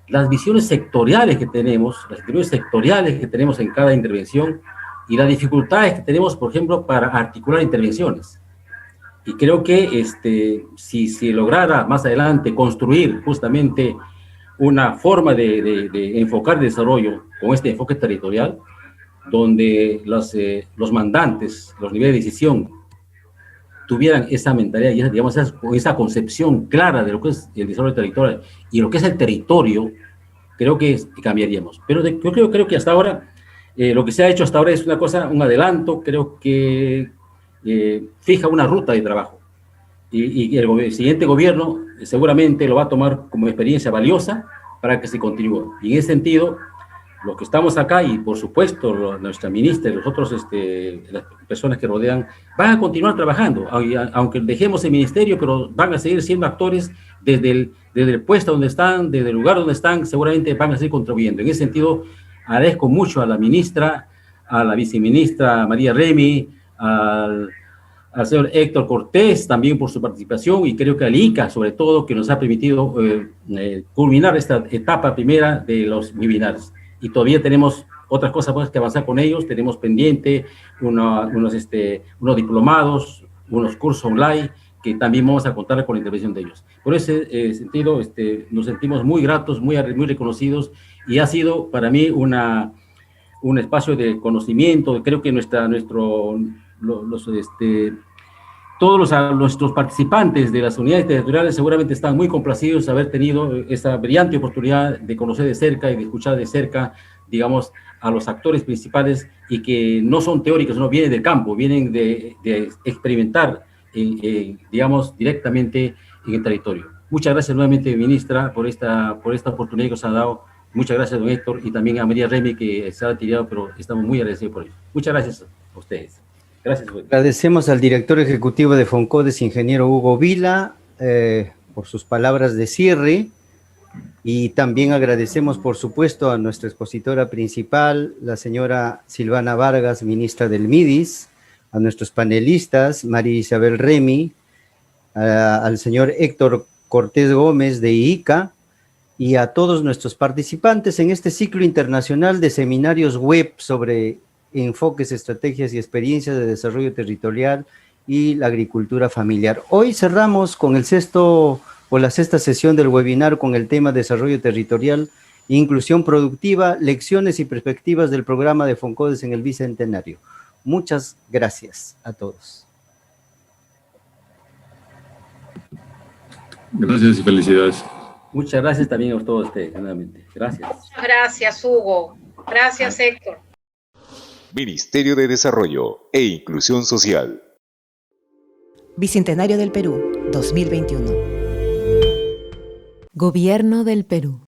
S5: las visiones sectoriales que tenemos, las visiones sectoriales que tenemos en cada intervención y las dificultades que tenemos, por ejemplo, para articular intervenciones. Y creo que si se lograra más adelante construir justamente una forma de enfocar el desarrollo con este enfoque territorial, donde los mandantes, los niveles de decisión, tuvieran esa mentalidad, digamos, esa concepción clara de lo que es el desarrollo territorial y lo que es el territorio, creo que cambiaríamos. Pero yo creo que hasta ahora, lo que se ha hecho hasta ahora es un adelanto, creo que fija una ruta de trabajo. Y el siguiente gobierno seguramente lo va a tomar como experiencia valiosa para que se continúe. Y en ese sentido, los que estamos acá y por supuesto nuestra ministra y los otros, las personas que rodean, van a continuar trabajando, aunque dejemos el ministerio, pero van a seguir siendo actores desde el puesto donde están, desde el lugar donde están, seguramente van a seguir contribuyendo. En ese sentido, agradezco mucho a la ministra, a la viceministra María Remy, al señor Héctor Cortés también por su participación, y creo que al ICA sobre todo, que nos ha permitido culminar esta etapa primera de los webinars. Y todavía tenemos otras cosas más que avanzar con ellos. Tenemos pendiente unos diplomados, unos cursos online, que también vamos a contar con la intervención de ellos. Por ese sentido, nos sentimos muy gratos, muy reconocidos, y ha sido para mí un espacio de conocimiento. Creo que todos nuestros participantes de las unidades territoriales seguramente están muy complacidos de haber tenido esa brillante oportunidad de conocer de cerca y de escuchar de cerca, digamos, a los actores principales, y que no son teóricos, no vienen del campo, vienen de experimentar, digamos, directamente en el territorio. Muchas gracias nuevamente, ministra, por esta oportunidad que os ha dado. Muchas gracias, don Héctor, y también a María Remy, que se ha retirado, pero estamos muy agradecidos por ello. Muchas gracias a ustedes. Gracias.
S1: Agradecemos al director ejecutivo de Foncodes, ingeniero Hugo Vila, por sus palabras de cierre, y también agradecemos, por supuesto, a nuestra expositora principal, la señora Silvana Vargas, ministra del MIDIS, a nuestros panelistas, María Isabel Remy, al señor Héctor Cortés Gómez de ICA, y a todos nuestros participantes en este ciclo internacional de seminarios web sobre enfoques, estrategias y experiencias de desarrollo territorial y la agricultura familiar. Hoy cerramos con la sexta sesión del webinar con el tema Desarrollo Territorial e Inclusión Productiva, lecciones y perspectivas del programa de Foncodes en el Bicentenario. Muchas gracias a todos.
S4: Gracias y felicidades.
S5: Muchas gracias también a todos ustedes, nuevamente. Gracias.
S2: Muchas gracias, Hugo. Gracias, Héctor.
S6: Ministerio de Desarrollo e Inclusión Social.
S7: Bicentenario del Perú, 2021. Gobierno del Perú.